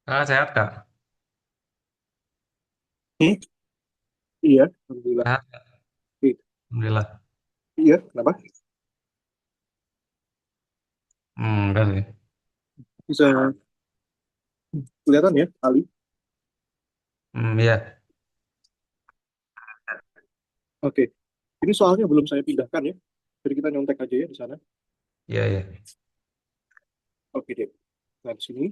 Sehat, Kak. Hmm, iya, alhamdulillah. Sehat, I- Alhamdulillah. Iya, kenapa? Enggak sih. Bisa kelihatan ya, Ali? Iya. Oke. Ini soalnya belum saya pindahkan ya. Jadi kita nyontek aja ya di sana. Iya, iya. Oke deh. Nah, di sini.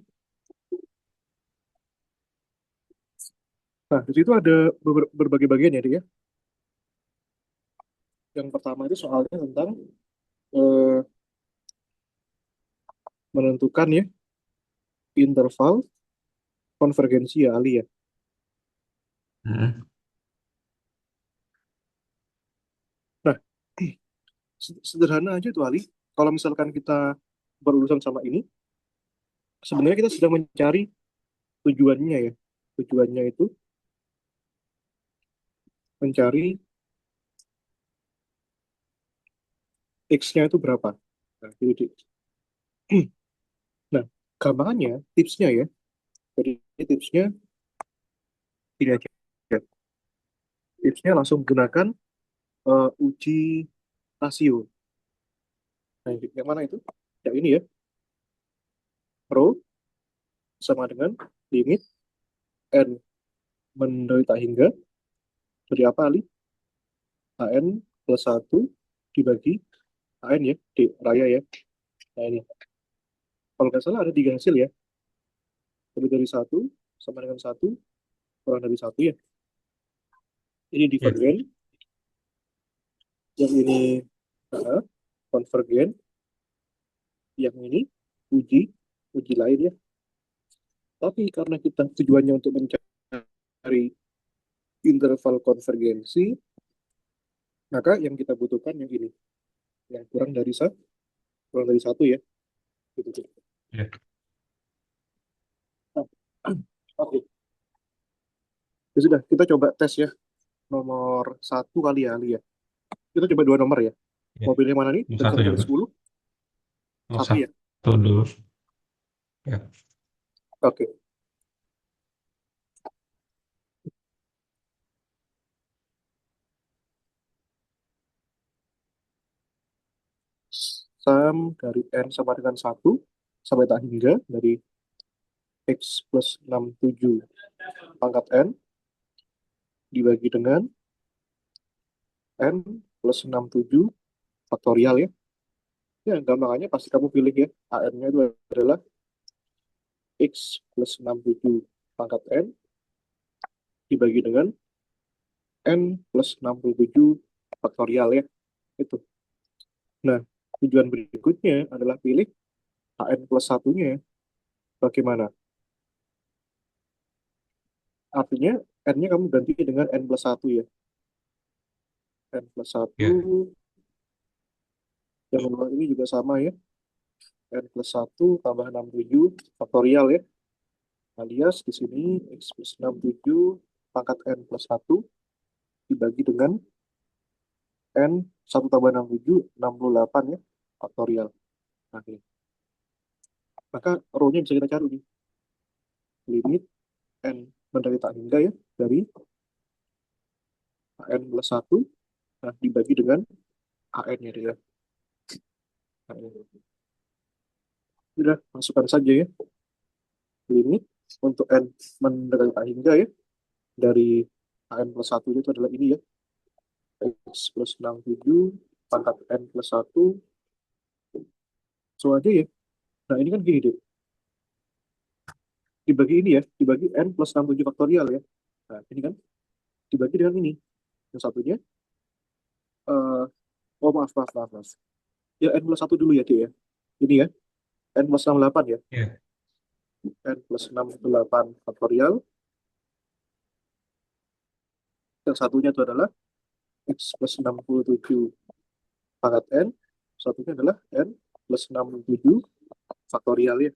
Nah, di situ ada berbagai bagian ya, dia. Yang pertama itu soalnya tentang eh, menentukan ya interval konvergensi ya, Ali ya. Mm. Nah, sederhana aja tuh, Ali. Kalau misalkan kita berurusan sama ini, sebenarnya kita sedang mencari tujuannya ya. Tujuannya itu mencari X-nya itu berapa. Nah, jadi Nah, gampangannya, tipsnya ya, jadi tipsnya ini aja. Ya. Tipsnya langsung gunakan uji rasio. Nah, yang mana itu? Yang ini ya, rho sama dengan limit n menderita hingga dari apa, Ali? An plus satu dibagi An ya, D, raya ya. Nah ini, kalau nggak salah ada tiga hasil ya. Lebih dari satu sama dengan satu, kurang dari satu ya. Ini Iya. divergen, yang ini uh, konvergen, yang ini uji, uji lain ya. Tapi karena kita tujuannya untuk mencari interval konvergensi, maka yang kita butuhkan yang ini, yang kurang dari satu ya. Gitu. Iya. Nah, oke, ya sudah kita coba tes ya nomor satu kali ya, Ali ya. Kita coba dua nomor ya. Iya. Mau pilih yang mana nih? Nomor Dari satu satu dari coba. 10, Nomor satu ya. satu dulu. Ya. Oke, sum dari n sama dengan satu sampai tak hingga dari x plus 67 pangkat n dibagi dengan n plus 67 faktorial ya. Ya, gampangannya pasti kamu pilih ya. AN-nya itu adalah X plus 67 pangkat N dibagi dengan N plus 67 faktorial ya. Itu. Nah, tujuan berikutnya adalah pilih AN plus satunya bagaimana. Artinya N-nya kamu ganti dengan N plus satu ya. N plus satu Iya. yang nomor ini juga sama ya. N plus satu tambah 67 faktorial ya. Alias di sini X plus 67 pangkat N plus satu dibagi dengan N 1 tambah 67, 68 ya, faktorial. Nah, ini. Maka rho-nya bisa kita cari nih. Limit N menderita tak hingga ya, dari N plus satu, nah dibagi dengan AN-nya dia. Nah, ini. Sudah, masukkan saja ya. Limit untuk N menderita tak hingga ya, dari AN plus satu itu adalah ini ya. X plus 67, pangkat N plus satu. So aja ya. Nah, ini kan gini deh. Dibagi ini ya, dibagi N plus 67 faktorial ya. Nah, ini kan dibagi dengan ini. Yang satunya eh oh maaf, maaf, maaf, maaf. Ya N plus satu dulu ya, Dek ya. Ini ya, N plus 68 ya. Iya. N plus 68 faktorial. Yang satunya itu adalah X plus 67 pangkat N. Satunya adalah N plus 67 faktorial ya.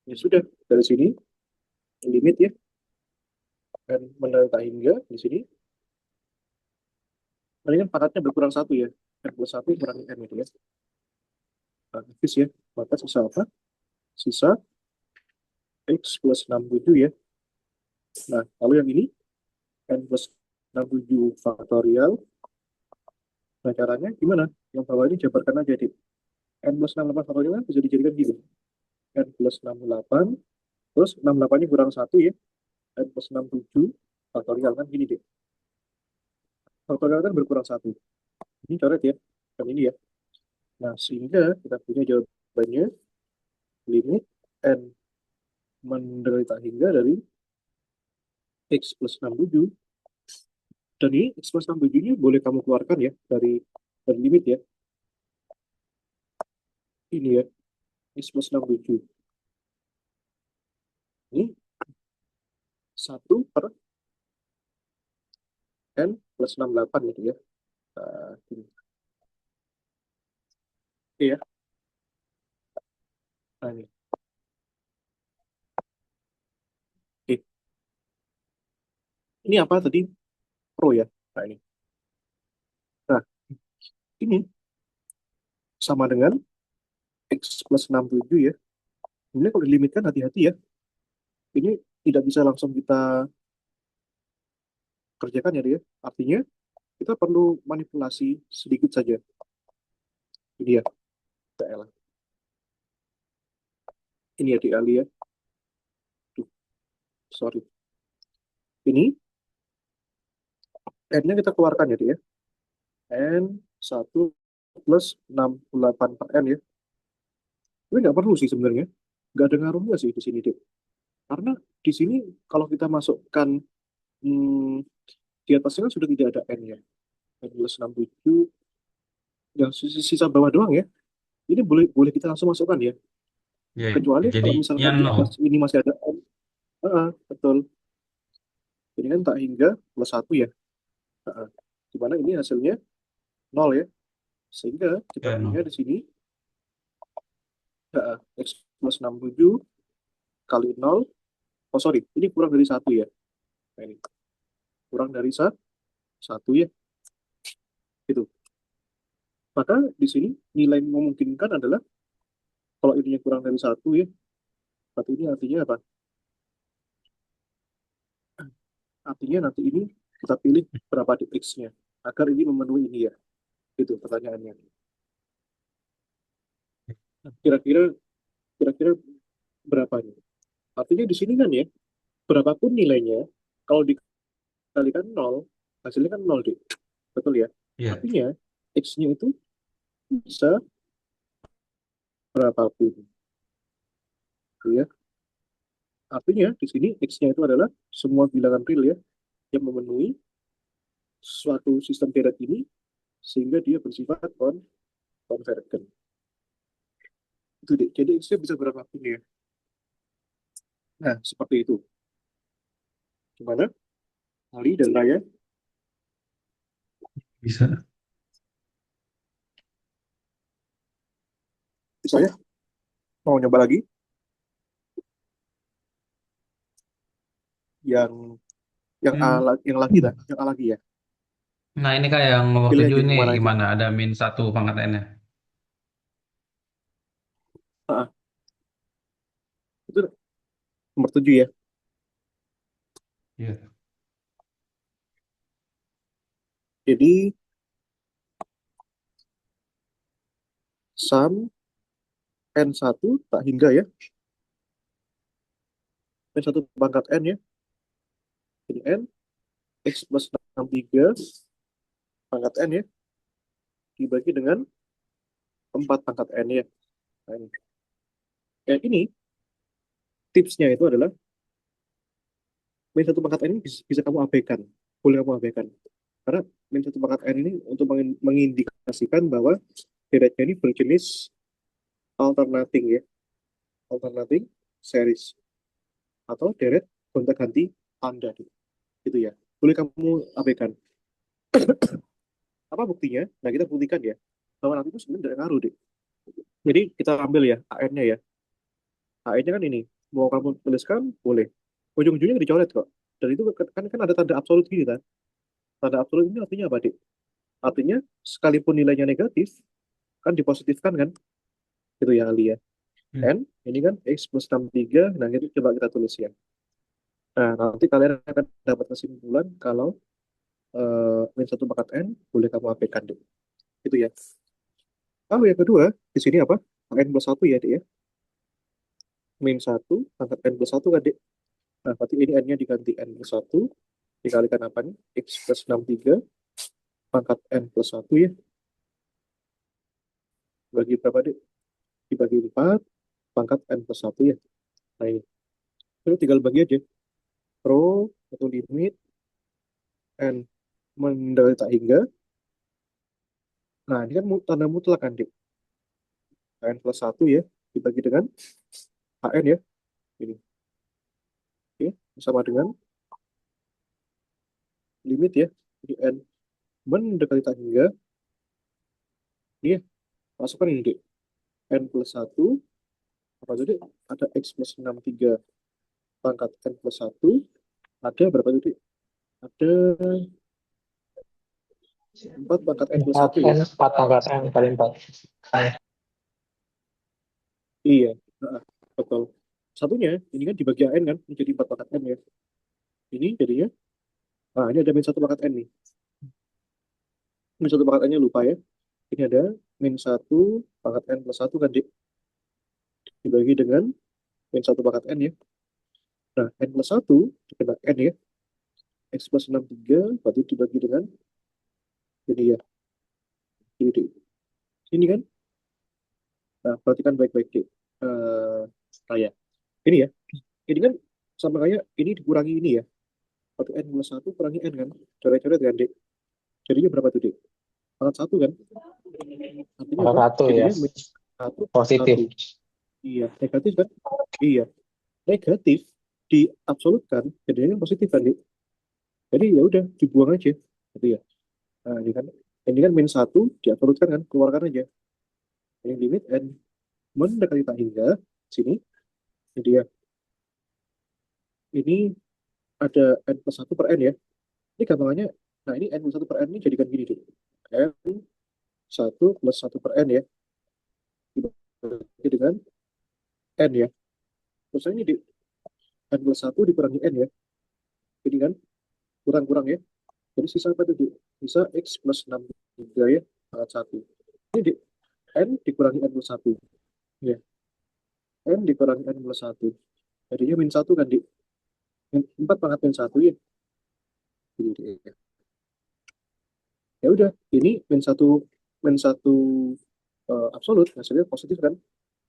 Ya sudah, dari sini limit ya. N mendelta hingga di sini. Nah, ini kan pangkatnya berkurang satu ya. N plus satu kurangi N itu ya. Nah, habis ya. Maka sisa apa? Sisa X plus 67 ya. Nah, lalu yang ini N plus 67 faktorial. Nah, caranya gimana? Yang bawah ini jabarkan aja, Dit. N plus 68 faktorial kan bisa dijadikan gini. N plus 68, terus 68-nya kurang 1 ya. N plus 67 faktorial kan gini, Dit. Faktorial kan berkurang 1. Ini coret ya. Kan ini ya. Nah, sehingga kita punya jawabannya limit N menderita hingga dari X plus 67. Dan ini X plus 67 ini boleh kamu keluarkan ya dari limit ya. Ini ya, X plus 67. Ini 1 per N plus 68 gitu ya. Nah, ini. Oke ya. Nah, ini. Oke. Ini apa tadi? Pro ya. Nah, ini. Nah, ini sama dengan X plus 67 ya. Ini kalau dilimitkan hati-hati ya. Ini tidak bisa langsung kita kerjakan ya dia. Artinya kita perlu manipulasi sedikit saja. Ini ya, TL. Ini ya DL ya. Tuh, sorry. Ini N-nya kita keluarkan ya dia. N 1 plus 68 per N ya. Ini nggak perlu sih sebenarnya. Nggak ada ngaruhnya sih di sini deh. Karena di sini kalau kita masukkan hmm, di atasnya kan sudah tidak ada N ya. N plus 67 yang sisa bawah doang ya. Ini boleh boleh kita langsung masukkan ya. Ya, Kecuali kalau jadinya misalkan di nol. atas ini masih ada N. Betul. Ini kan tak hingga plus 1 ya. Ah, Dimana ini hasilnya nol ya. Sehingga kita Ya, punya nol. di sini X plus 67 kali nol. Oh sorry, ini kurang dari 1 ya. Nah, ini kurang dari 1 ya. Itu. Maka di sini nilai memungkinkan adalah kalau ininya kurang dari 1 ya. 1 ini artinya apa? Artinya nanti ini kita pilih berapa di X-nya. Agar ini memenuhi ini ya. Itu pertanyaannya. Nah, kira-kira berapa nih? Artinya di sini kan ya, berapapun nilainya, kalau dikalikan nol, hasilnya kan nol deh. Betul ya? Ya, Artinya X-nya itu bisa berapapun. Gitu ya. Artinya di sini X-nya itu adalah semua bilangan real ya, yang memenuhi suatu sistem deret ini sehingga dia bersifat convergent. Itu deh. Jadi X-nya bisa berapapun ya. Nah, seperti itu. Gimana? Ali dan Raya, bisa. saya mau nyoba lagi yang Hmm. yang lagi dah, yang A lagi ya. Nah, ini kayak yang nomor Pilih 7 aja yang nih, mana aja. gimana? Ada min satu pangkat N-nya. Ah, itu nomor 7 ya. Ya. Jadi sum N1 tak hingga ya. N1 pangkat N ya. Ini N, X plus 63 pangkat N ya. Dibagi dengan 4 pangkat N ya. Nah, ini. Ini tipsnya itu adalah min 1 pangkat N ini bisa kamu abaikan. Boleh kamu abaikan. Karena min 1 pangkat N ini untuk mengindikasikan bahwa deretnya ini berjenis alternating ya. Alternating series. Atau deret gonta-ganti tanda. Gitu ya. Boleh kamu abaikan. Apa buktinya? Nah, kita buktikan ya. Bahwa nanti itu sebenarnya tidak ngaruh deh. Jadi kita ambil ya AN-nya ya. AN-nya kan ini. Mau kamu tuliskan, boleh. Ujung-ujungnya dicoret kok. Dan itu kan ada tanda absolut gini kan. Tanda absolut ini artinya apa, Dik? Artinya sekalipun nilainya negatif, kan dipositifkan kan? Gitu ya, Ali ya. Hmm. N, ini kan X plus 63, nah itu coba kita tulis ya. Nah, nanti kalian akan dapat kesimpulan kalau min 1 pangkat N boleh kamu abaikan deh. Itu ya. Oh, yang kedua, di sini apa? N plus 1 ya, Dek ya. Min 1 pangkat N plus 1 kan, Dek. Nah, berarti ini N-nya diganti N plus 1, dikalikan apa nih? X plus 63 pangkat N plus 1 ya. Bagi berapa, Dek? Dibagi 4 pangkat N plus 1 ya. Nah, ini. Itu tinggal bagi aja. Rho atau limit N mendekati tak hingga. Nah, ini kan tanda mutlak kan, Dek. N plus 1 ya. Dibagi dengan HN ya. Ini. Oke. Sama dengan limit ya. Jadi N mendekati tak hingga. Ini ya. Masukkan ini, Dek. N plus 1. Apa jadi? Ada X plus 63 pangkat N plus 1. Ada berapa tadi? Ada 4 pangkat N plus 1 ya. 4 pangkat N kali 4. Iya, nah, betul. Satunya, ini kan dibagi N kan, menjadi 4 pangkat N ya. Ini jadinya, nah ini ada min 1 pangkat N nih. Min 1 pangkat N-nya lupa ya. Ini ada min 1 pangkat N plus 1 kan, Dik. Dibagi dengan min 1 pangkat N ya. Nah, N plus 1 dikena N ya. X plus 63, berarti dibagi dengan, jadi ya, ini, ini kan. Nah, perhatikan baik-baik, Dik. Kayak, ini ya. Ini kan sama kayak ini dikurangi ini ya. Satu N plus 1 kurangi N kan. Coret-coret kan, Dik. Jadinya berapa tuh, Dik? Pangkat 1 kan? Artinya apa? Pangkat 1 ya. Jadinya min 1, Positif. 1. Iya, negatif kan? Iya. Negatif diabsolutkan, jadinya positif kan, Dik? Jadi ya udah dibuang aja. Gitu ya. Nah, ini kan min 1 diabsolutkan kan, keluarkan aja. Ini limit N mendekati tak hingga sini. Jadi ya, ini ada N plus 1 per N ya. Ini gampangannya, nah ini N plus 1 per N ini jadikan gini, Dik. N 1 plus 1 per N ya. Dibagi dengan N ya. Terus ini di N plus 1 dikurangi N ya. Jadi kan kurang-kurang ya. Jadi sisa apa itu, Dik? Sisa X plus 63 ya. Pangkat 1. Ini di N dikurangi N plus 1. Ya. N dikurangi N plus 1. Jadinya min 1 kan, Dik. 4 pangkat min 1 ya. Jadi, ya. Ya udah, ini min 1 absolut, hasilnya positif kan.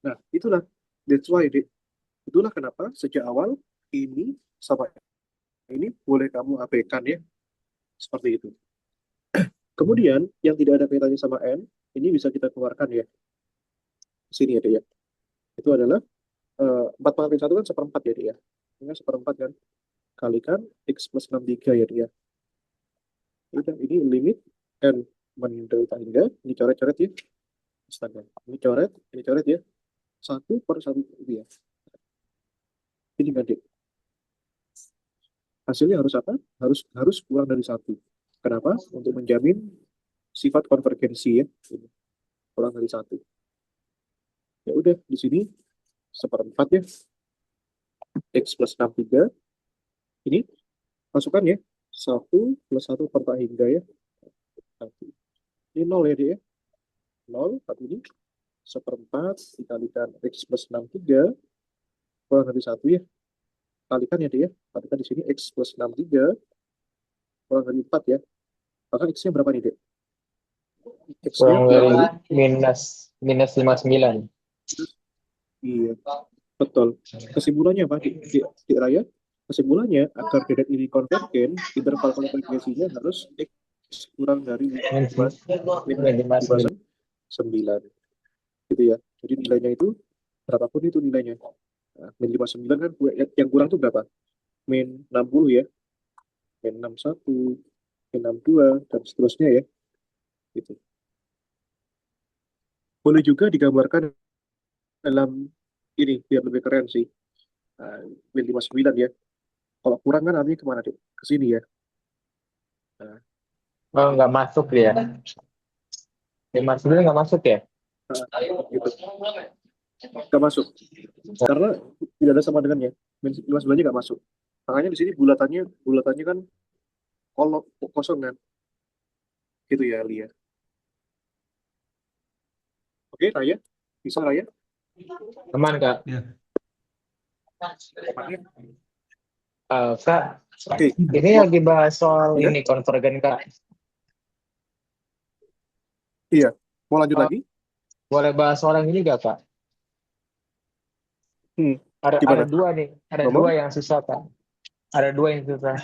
Nah, itulah that's why, Dik. Itulah kenapa sejak awal ini sama ini boleh kamu abaikan ya, seperti itu. Kemudian yang tidak ada kaitannya sama N, ini bisa kita keluarkan ya. Di sini ya, Dek ya. Itu adalah 4 pangkat 1 kan seperempat ya, Dek ya. Ini kan seperempat kan. Kalikan X plus 63 ya, Dek ya. Ini limit N menderita hingga, ini coret-coret ya. Astaga. Ini coret ya. 1/1 itu ya. Ini kan, Dek. Hasilnya harus apa? Harus kurang dari 1. Kenapa? Untuk menjamin sifat konvergensi ya. Kurang dari 1. Ya udah, di sini seperempat ya. X plus 63. Ini masukkan ya. 1 plus 1 per tak hingga ya. 1. Ini 0 ya, Dek ya. 0, tapi ini seperempat dikalikan X plus 63 kurang dari 1 ya. Kalikan ya, Dek ya. Kalikan di sini X plus 63 kurang dari 4 ya. Maka X-nya berapa nih, Dek? X-nya Kurang kurang dari dari, minus 59. iya, betul. Kesimpulannya apa, Dik Raya? Kesimpulannya, agar dedet ini konvergen, interval konvergensinya harus X kurang dari Minus 9. Gitu ya. Jadi nilainya itu, berapapun itu nilainya. Nah, min 59 kan, yang kurang itu berapa? Min 60 ya. Min 61, min 62, dan seterusnya ya. Gitu. Boleh juga digambarkan dalam ini, biar lebih keren sih. Nah, min 59 ya. Kalau kurang kan artinya kemana, Dek? Ke sini ya. Nah, Oh, nggak masuk dia. 59 nggak masuk ya? nah, gitu. Nggak masuk. Karena tidak ada sama dengannya. Min 5/9 nggak masuk. Makanya di sini bulatannya kan kosong kan. Gitu ya, Lia. Oke, Raya. Bisa, Raya? Aman, Kak. Ya. Kak, Oke. ini lagi bahas soal Ya? ini konvergen, Kak. Iya. Mau lanjut Eh, lagi? boleh bahas soal yang ini gak, Kak? Hmm. Ada Gimana? dua nih, ada dua Nomor? yang susah, Kak. Ada dua yang susah.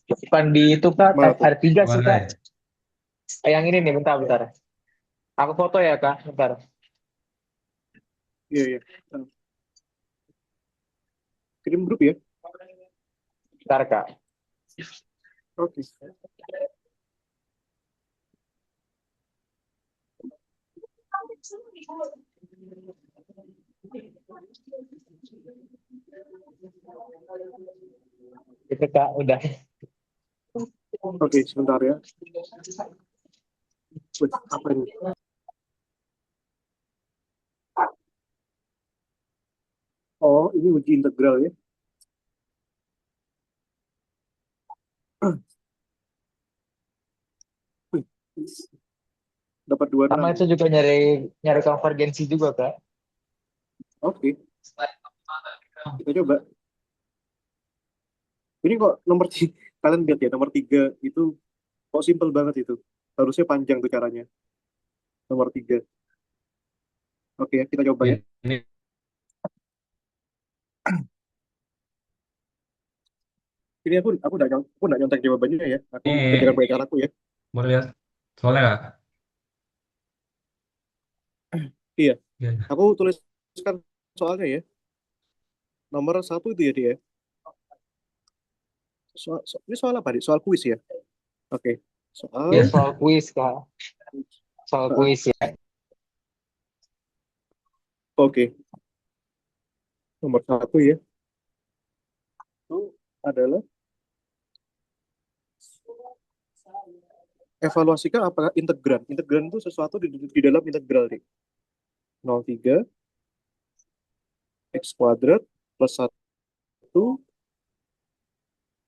Bukan di itu, Kak. Mana tuh? Ada tiga sih, Gimana Kak. ya? Yang ini nih, bentar, bentar. Aku foto ya, Kak. Bentar. Iya, iya. Nah, kirim grup ya? Bentar, Kak. Oke. Itu, Kak. Udah. Oke, sebentar ya. Wih, apa ini? Oh, ini uji integral ya. Wih, dapat Sama 26 itu nih. juga nyari nyari konvergensi juga, Kak. Oke, kita coba. Ini kok nomor 3, kalian lihat ya, nomor 3 itu kok simple banget itu. Harusnya panjang tuh caranya. Nomor 3. Oke, kita coba ya. Ini Ini aku nggak nyontek jawabannya ya. Aku kerjakan ini pakai caraku ya. boleh lihat soalnya nggak? Iya, Ya. aku tuliskan soalnya ya. Nomor 1 itu ya dia. Ini soal apa nih? Soal kuis ya. Oke, Ya, soal. soal kuis, Kak. Soal uh, kuis ya. Oke, nomor 1 ya. Itu adalah evaluasikan apakah integran. Integran itu sesuatu di dalam integral nih. 03 x kuadrat plus 1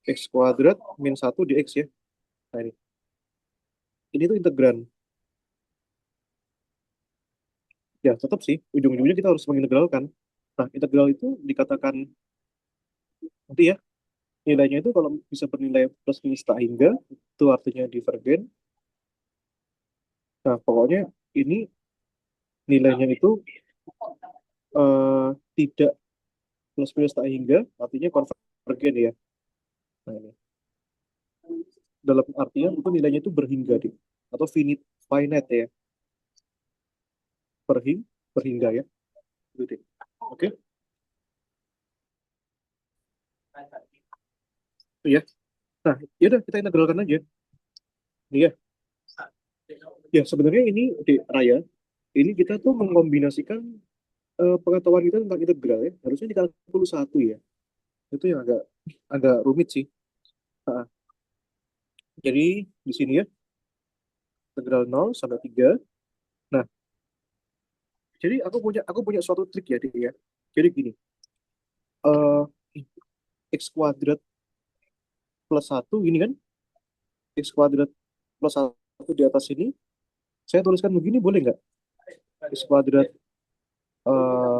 x kuadrat min 1 dx ya. Nah ini. Ini tuh integran. Ya, tetap sih. Ujung-ujungnya kita harus mengintegralkan. Nah, integral itu dikatakan nanti ya. Nilainya itu kalau bisa bernilai plus minus tak hingga, itu artinya divergen. Nah, pokoknya ini nilainya itu tidak plus minus tak hingga, artinya konvergen ya. Nah, ini. Dalam artian itu nilainya itu berhingga deh. Atau finite ya. Berhingga ya. Gitu deh. Oke, itu ya. Nah, ya udah kita integralkan aja. Nih ya. Ya, sebenarnya ini di Raya, ini kita tuh mengkombinasikan pengetahuan kita tentang integral ya. Harusnya di kalkulus 1 ya. Itu yang agak agak rumit sih. Nah, jadi di sini ya, integral 0 sampai 3. Nah, jadi aku punya suatu trik ya, Dik, ya. Jadi gini, eh x kuadrat plus 1 gini kan, x kuadrat plus 1 di atas ini, saya tuliskan begini boleh nggak? X kuadrat eh,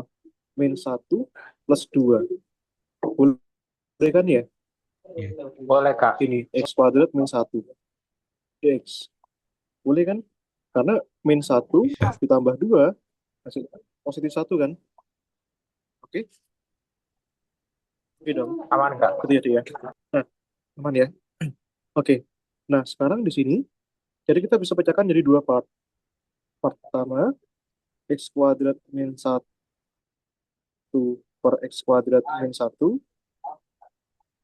min 1 plus 2. Boleh kan ya? Iya. Boleh, Kak. Ini x kuadrat min 1 dx. Boleh kan? Karena min 1 Bisa. ditambah 2 hasil positif 1 kan? Oke, oke dong. Aman, Kak. Gitu ya, Dik, ya. Nah, aman ya. Oke. Nah, sekarang di sini, jadi kita bisa pecahkan jadi dua part. Part pertama, x kuadrat min 1 per x kuadrat min 1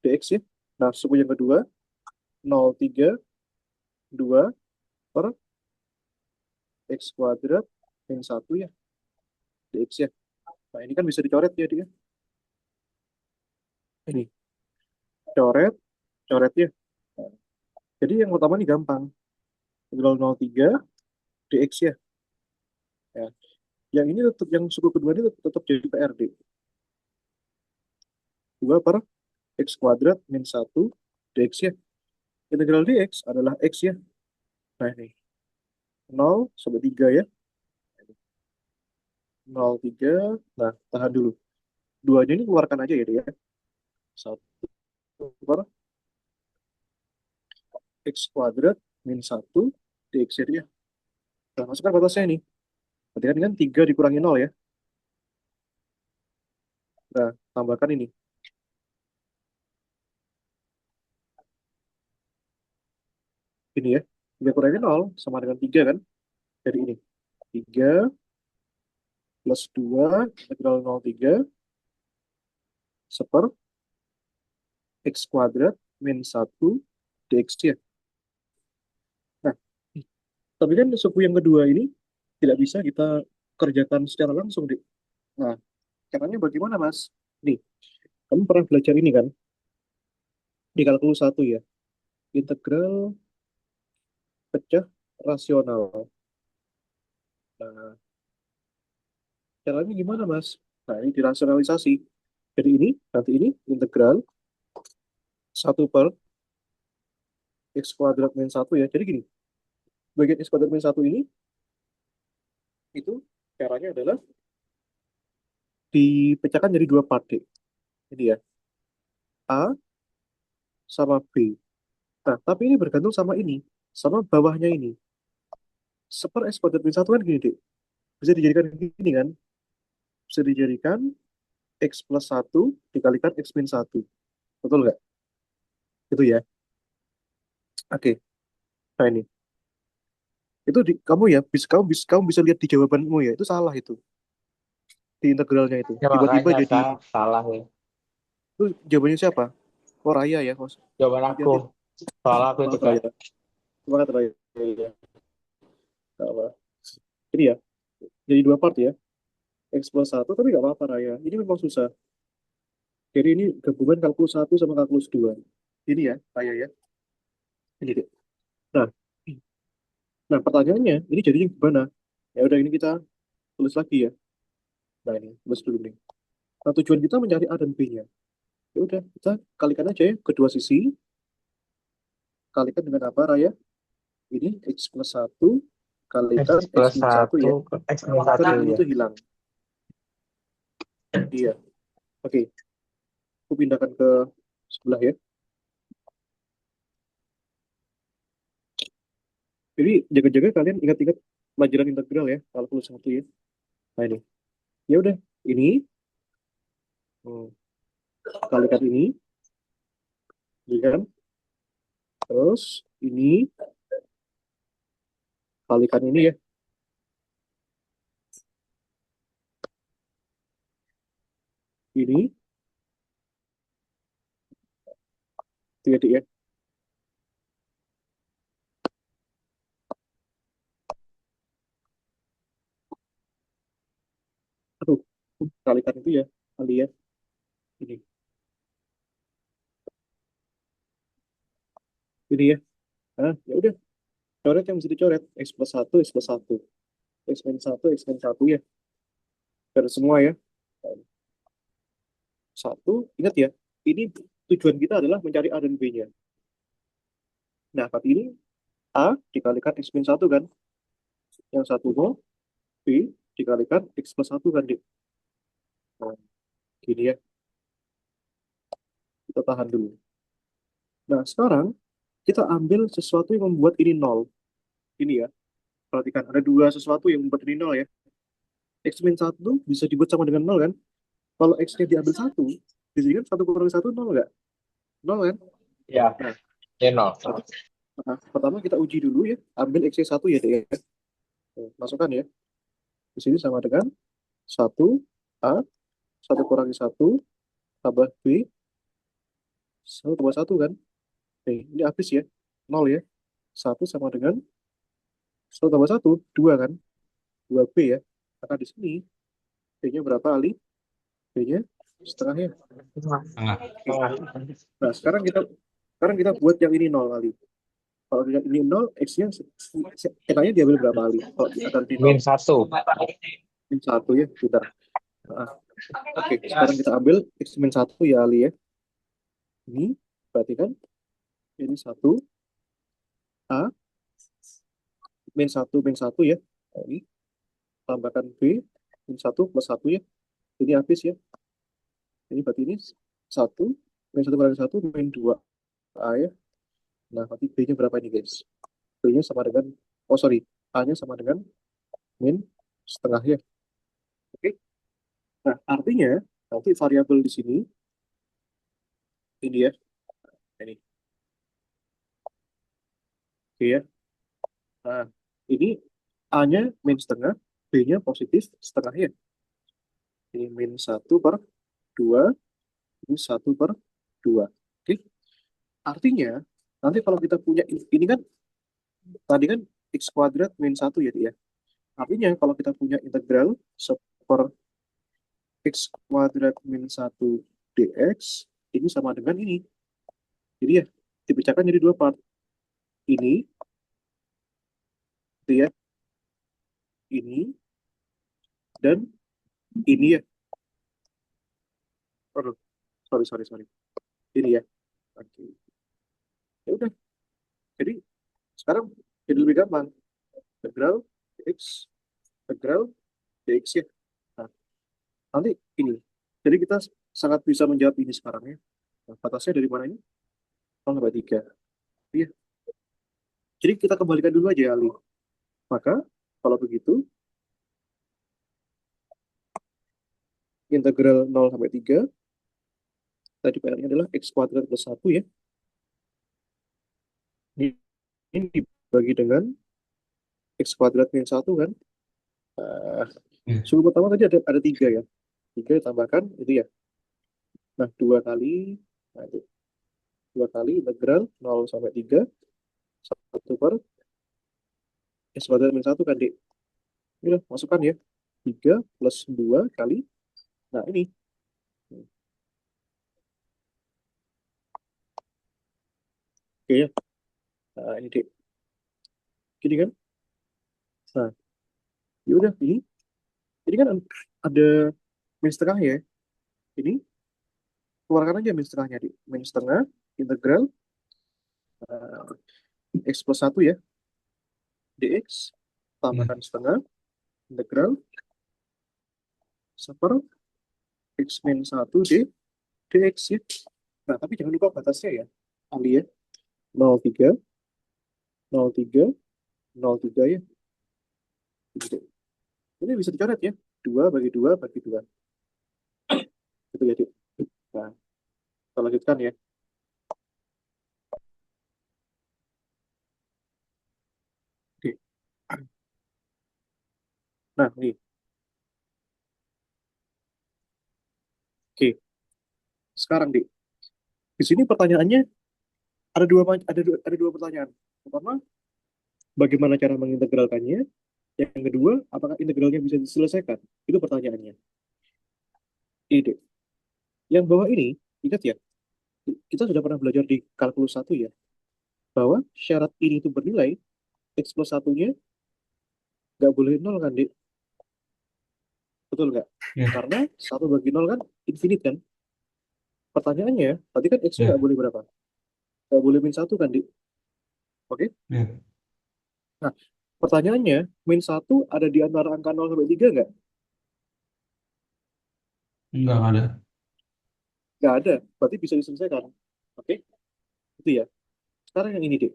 dx ya. Nah, suku yang kedua, 0,32 per x kuadrat min 1 ya, dx ya. Nah, ini kan bisa dicoret ya, dia. Ini, coret, coret ya. Nah, jadi yang pertama ini gampang. Integral 0,3 dx ya. Ya. Yang ini tetap, yang suku kedua ini tetap jadi PRD. 2 per X kuadrat min 1 dx ya. Integral dx adalah X ya. Nah ini, 0 sampai 3 ya. 0, 3. Nah, tahan dulu. Duanya ini keluarkan aja ya dia. 1 per X kuadrat min 1 dx ya dia. Nah, masukkan batasnya ini. Berarti kan 3 dikurangi 0 ya. Nah, tambahkan ini. Ini ya. 3 kurangi 0 sama dengan 3 kan. Jadi ini. 3 plus 2 integral 0,3 seper X kuadrat min 1 dx ya. Nah, tapi kan suku yang kedua ini tidak bisa kita kerjakan secara langsung, Dik. Nah, caranya bagaimana, Mas? Nih, kamu pernah belajar ini kan? Di kalkulus 1 ya. Integral pecah rasional. Nah, caranya gimana, Mas? Nah, ini dirasionalisasi. Jadi ini, nanti ini integral 1 per X kuadrat min 1 ya. Jadi gini, bagian X kuadrat min 1 ini, itu caranya adalah dipecahkan jadi 2 part, Dik. Ini ya, A sama B. Nah, tapi ini bergantung sama ini, sama bawahnya ini. Seper X kuadrat min 1 kan gini, Dik. Bisa dijadikan gini kan? Bisa dijadikan X plus 1 dikalikan X min 1. Betul nggak? Itu ya. Oke. Nah ini. Itu kamu bisa lihat di jawabanmu ya. Itu salah itu. Di integralnya itu. Ya Tiba-tiba makanya jadi, Kak, salah ya. itu jawabannya siapa? Oh, Raya ya. Oh, Jawaban aku. hati-hati. Salah aku itu Maaf, Kak. Raya. Semangat, Raya. Ya, nggak apa. Jadi ya, jadi 2 part ya. X plus 1, tapi nggak apa-apa, Raya. Ini memang susah. Jadi ini gabungan kalkulus 1 sama kalkulus 2. Ini ya, Raya ya. Ini deh. Nah, nah pertanyaannya, ini jadinya gimana? Ya udah, ini kita tulis lagi ya. Nah ini, tulis dulu nih. Nah, tujuan kita mencari A dan B-nya. Ya udah, kita kalikan aja ya, kedua sisi. Kalikan dengan apa, Raya? Ini X plus 1 X kalikan X plus min 1 1 ya. X min Kan 1 yang ini ya. tuh hilang. Iya. Oke, aku pindahkan ke sebelah ya. Jadi jaga-jaga kalian ingat-ingat pelajaran integral ya, kalkulus 1 ya. Nah ini. Ya udah, ini hmm, kalikan ini, ya kan? Terus ini kalikan ini ya. Ini, jadi ya. Aduh, kalikan itu ya, kali ya. Ini, ini ya. Nah, ya udah, coret yang mesti dicoret. X plus 1, X plus 1. X min 1, X min 1 ya. Dari semua ya. Satu, ingat ya, ini tujuan kita adalah mencari A dan B-nya. Nah, tapi ini A dikalikan X min 1 kan. Yang satu B dikalikan X plus 1 kan, Dik. Nah, gini ya, kita tahan dulu. Nah, sekarang kita ambil sesuatu yang membuat ini nol. Ini ya, perhatikan, ada dua sesuatu yang membuat ini nol ya. X min 1 bisa dibuat sama dengan nol kan. Kalau X-nya diambil 1, di sini kan 1 kurangi 1 nol nggak? Nol kan? Ya, Nah, ya nol. pertama kita uji dulu ya. Ambil X-nya 1 ya, Dik, ya. Masukkan ya. Di sini sama dengan 1A, 1 kurangi 1, tambah B, 1 tambah 1 kan. Nih, ini habis ya. 0 ya. 1 sama dengan 1 tambah 1, 2 kan. 2B ya. Maka di sini, B-nya berapa, Ali? B-nya setengah ya. Tengah. Nah, sekarang kita buat yang ini 0, Ali. Kalau yang ini 0, X-nya, tengahnya diambil berapa, Ali? Kalau akan di 0. Min 1. min 1 ya, bentar. Nah, oke, sekarang kita ambil X min 1 ya Ali ya. Ini berarti kan ini 1 A min 1 ya. Nah, ini tambahkan B min 1 plus 1 ya. Ini habis ya. Ini berarti ini 1 min 1 kali 1 min 2 A ya. Nah, berarti B-nya berapa ini guys? B-nya sama dengan, oh sorry, A-nya sama dengan min setengah ya. Oke. Nah, artinya nanti variabel di sini ini ya. Ini. Oke ya. Nah, ini A-nya min setengah, B-nya positif setengah ya. Ini min 1/2, ini 1/2. Oke. Artinya, nanti kalau kita punya, ini kan, tadi kan X kuadrat min 1 ya, Dik ya. Artinya, kalau kita punya integral seper X kuadrat min 1 dx, ini sama dengan ini. Jadi ya, dipecahkan jadi dua part. Ini, itu ya, ini, dan ini ya. Aduh, sorry. Ini ya. Oke. Ya udah. Jadi sekarang jadi lebih gampang. Integral x, integral dx ya. Nah, nanti ini. Jadi kita sangat bisa menjawab ini sekarang ya. Nah, batasnya dari mana ini? 0 sampai 3. Iya. Jadi kita kembalikan dulu aja Ali. Maka kalau begitu integral 0 sampai 3 tadi PR-nya adalah x kuadrat plus 1 ya. Ini dibagi dengan x kuadrat min 1 kan. Ya. Suku pertama tadi ada 3 ya. 3 ditambahkan itu ya. Nah, 2 kali, nah itu 2 kali integral 0 sampai 3 1 per x kuadrat min 1 kan, Dik. Ini lah, masukkan ya. 3 plus 2 kali, nah ini. Oke ya. Nah, ini Dik. Gini kan. Nah, yaudah ini. Ini kan ada min setengah ya. Ini keluarkan aja min setengahnya, Dik. Min setengah integral x plus 1 ya. dx tambahkan setengah integral seper x min 1 dx ya. Nah, tapi jangan lupa batasnya ya. Ali ya. 0,3, 0,3, 0,3 ya. Gitu. Ini bisa dicoret ya. 2 bagi 2 bagi 2. Gitu ya, Dik. Nah, kita lanjutkan ya. Oke. Nah, nih. Oke. Sekarang, Dik. Di sini pertanyaannya ada dua pertanyaan. Pertama, bagaimana cara mengintegralkannya? Yang kedua, apakah integralnya bisa diselesaikan? Itu pertanyaannya. Ide. Yang bawah ini, ingat ya, kita sudah pernah belajar di kalkulus 1 ya, bahwa syarat ini itu bernilai x plus 1-nya nggak boleh 0 kan, Dik? Betul nggak? Ya. Karena 1 bagi 0 kan infinite kan? Pertanyaannya, tadi kan x-nya Ya. nggak boleh berapa? Nggak boleh min 1 kan, Dik? Oke? Ya. Nah, pertanyaannya, min 1 ada di antara angka 0 sampai 3 nggak? Enggak ada. Nggak ada. Berarti bisa diselesaikan. Oke? Itu ya. Sekarang yang ini, Dik.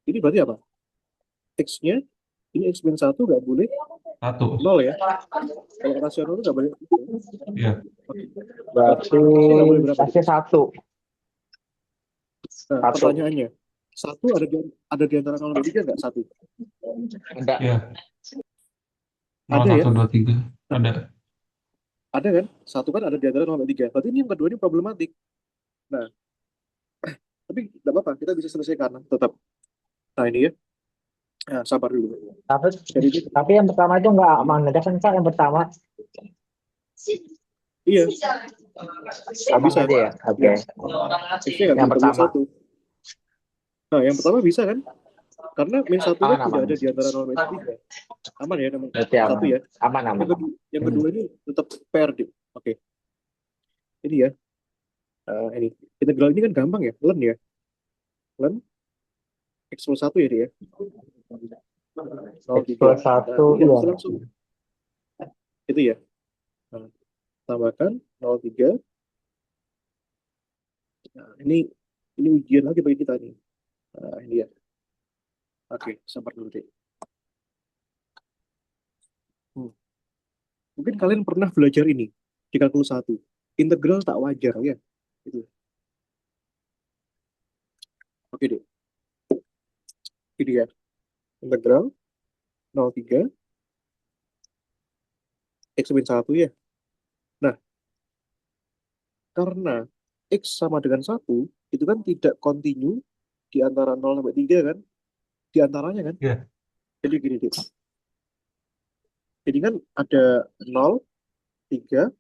Ini berarti apa? X-nya, ini x min 1 nggak boleh 1. 0 ya. Kalau rasional itu nggak boleh. Ya. Oke. Berarti X-nya nggak boleh berapa, Dik? pasti 1. Nah, 1. pertanyaannya, 1 ada di antara 0 sampai 3 nggak? 1. Enggak. Ya. 0, Ada ya? 1, 2, 3. Ada. Ada kan? 1 kan ada di antara 0 sampai 3. Berarti ini yang kedua ini problematik. Nah, tapi nggak apa-apa. Kita bisa selesaikan tetap. Nah, ini ya. Nah, sabar dulu. Tapi, Jadi, tapi yang pertama itu enggak mana kan Kak, yang pertama iya, sama bisa. aja ya. Oke. X-nya nggak Yang bisa pertama. 1. Nah, yang pertama bisa kan? Karena min 1 kan Aman, tidak aman. ada di antara 0 dan 3. Aman ya, nomor Berarti 1 aman. ya. Aman, aman. Yang kedua ini tetap pair, Dik. Oke. Ini ya. Ini. Integral ini kan gampang ya. Len ya. Len X plus 1 ya, Dik ya. X plus 1, Ini iya. bisa langsung. Itu ya. Nah, tambahkan 0,3. Nah, ini ujian lagi bagi kita nih. Nah, ini ya. Oke, sabar dulu, Dik. Mungkin kalian pernah belajar ini di kalkulus 1. Integral tak wajar ya. Itu. Oke, Dik. Ini ya. Integral 0,3 X min 1 ya. Nah, karena X sama dengan 1, itu kan tidak kontinu di antara 0 sampai 3 kan? Di antaranya kan? Iya. Jadi gini, Dik. Jadi kan ada 0, 3,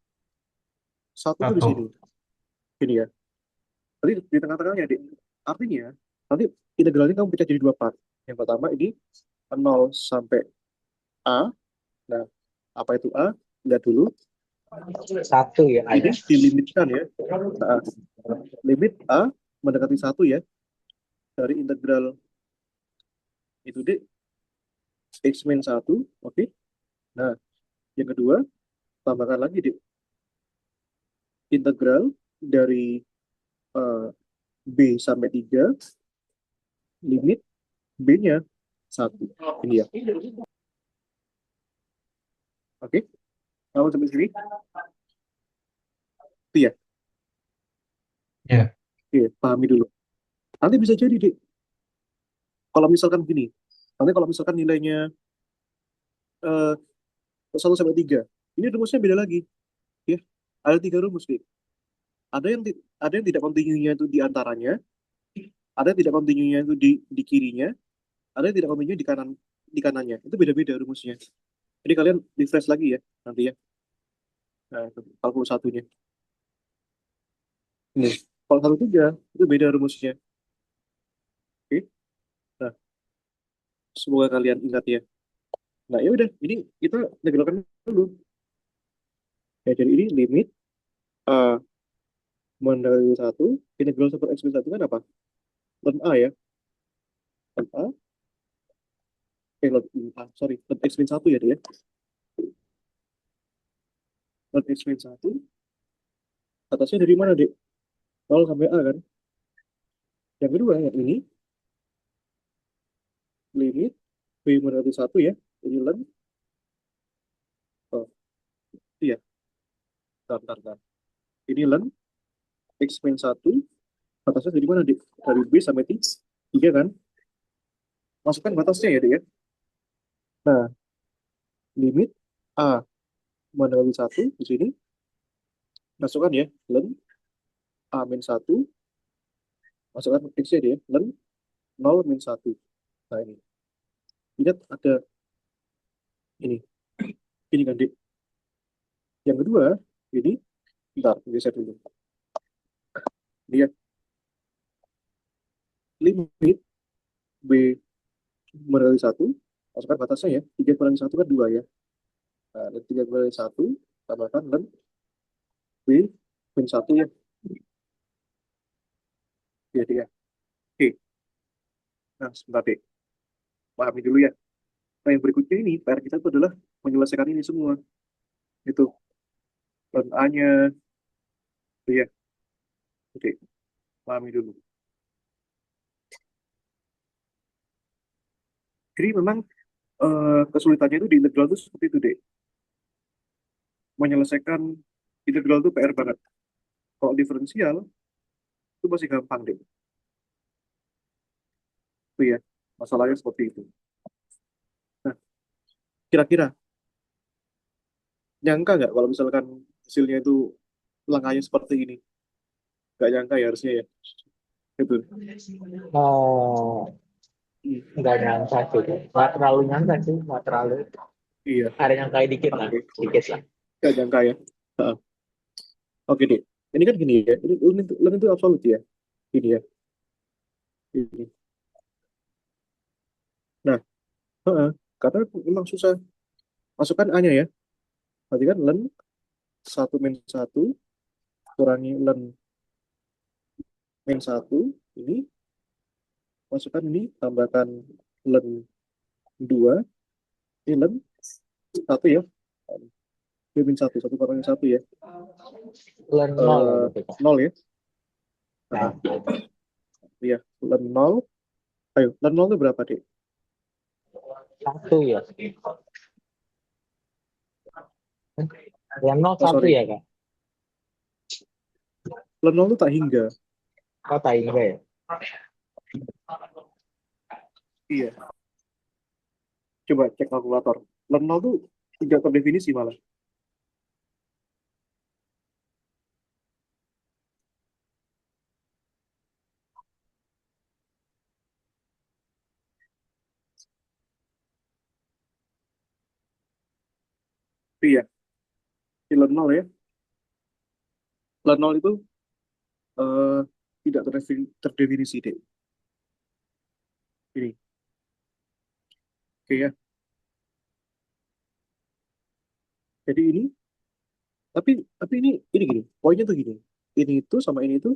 1 tuh di Satu. sini. Gini ya. Nanti di tengah-tengahnya, Dik. Artinya, nanti integralnya kamu pecah jadi dua part. Yang pertama ini 0 sampai A. Nah, apa itu A? Lihat dulu. 1 ya, Ini ada. dilimitkan ya. Nah, limit A mendekati 1 ya. Dari integral itu, Dik. X min 1. Oke. Nah, yang kedua, tambahkan lagi, Dik. Integral dari eh, B sampai 3, limit B-nya 1. Ini ya. Oke. Kamu sampai sini? Itu ya. Iya. Oke, pahami dulu. Nanti bisa jadi, Dik. Kalau misalkan gini, nanti kalau misalkan nilainya 1 sampai 3, ini rumusnya beda lagi. Ya. Ada 3 rumus, Dik. Ada yang tidak kontinunya itu di antaranya, ada yang tidak kontinunya itu di kirinya, ada yang tidak kontinu di kanannya. Itu beda-beda rumusnya. Jadi kalian refresh lagi ya nanti ya. Nah, itu kalkulus satunya. Ini kalau 1, 3 itu beda rumusnya. Oke. Nah, semoga kalian ingat ya. Nah, ya udah, ini kita integralkan dulu. Ya, jadi ini limit A mendekati 1, integral super X min 1 kan apa? Len A ya. Len A, len A, sorry, len X min 1 ya dia. Len X min 1, atasnya dari mana, Dek? 0 sampai A kan? Yang kedua, yang ini, limit B mendekati 1 ya. Jadi len, oh, iya, bentar. Ini len X min 1, batasnya dari mana, Dik? Dari B sampai 3 kan? Masukkan batasnya ya, Dik ya. Nah, limit A mendekati 1 di sini. Masukkan ya, len A min 1. Masukkan X-nya dia, len 0 min 1. Nah, ini. Lihat ada ini. Ini kan, Dik. Yang kedua, ini. Bentar, geser dulu. Lihat. Limit B mendekati 1. Masukkan batasnya ya. 3 kurangi 1 kan 2 ya. Nah, dan 3 kurangi 1. Tambahkan len B min 1 ya. Ya, Dik ya. Oke. Nah, sebentar, Dik. Pahami dulu ya. Nah, yang berikutnya ini, PR kita itu adalah menyelesaikan ini semua. Itu. Len A-nya. Ya. Oke. Pahami dulu. Jadi memang kesulitannya itu di integral itu seperti itu, Dek. Menyelesaikan integral itu PR banget. Kalau diferensial, itu masih gampang, Dek. Itu ya, masalahnya seperti itu. Nah, kira-kira nyangka nggak kalau misalkan hasilnya itu langkahnya seperti ini? Nggak nyangka ya harusnya ya. Itu. Oh, nggak nyangka sih. Nggak terlalu nyangka sih. Nggak terlalu. Iya, Ada nyangka dikit lah. oke. Dikit lah. Nggak nyangka ya. Heeh. Oke, Dek. Ini kan gini ya. Ini len itu absolut ya. Ini ya. Ini. Nah, heeh, karena memang susah. Masukkan A-nya ya. Berarti kan len 1 - 1 kurangi len -1 ini, masukkan ini, tambahkan len 2, ini len 1 ya. Dia -1, 1 kurangi 1 ya. Len nol ya Eh, gitu Kak. 0 ya. Nah, Iya, len 0. Ayo, len 0 itu berapa, Dek? 1 ya. Len nol Oh, 1 sorry. ya Kak. Len 0 itu tak hingga. Oh, tak hingga ya. Iya. Coba cek kalkulator. Len 0 itu tidak terdefinisi malah. Iya, di len 0 ya. Len 0 itu eh, tidak terdefinisi, Dek. Ini. Oke ya. Jadi ini, tapi ini gini. Poinnya tuh gini. Ini itu sama ini itu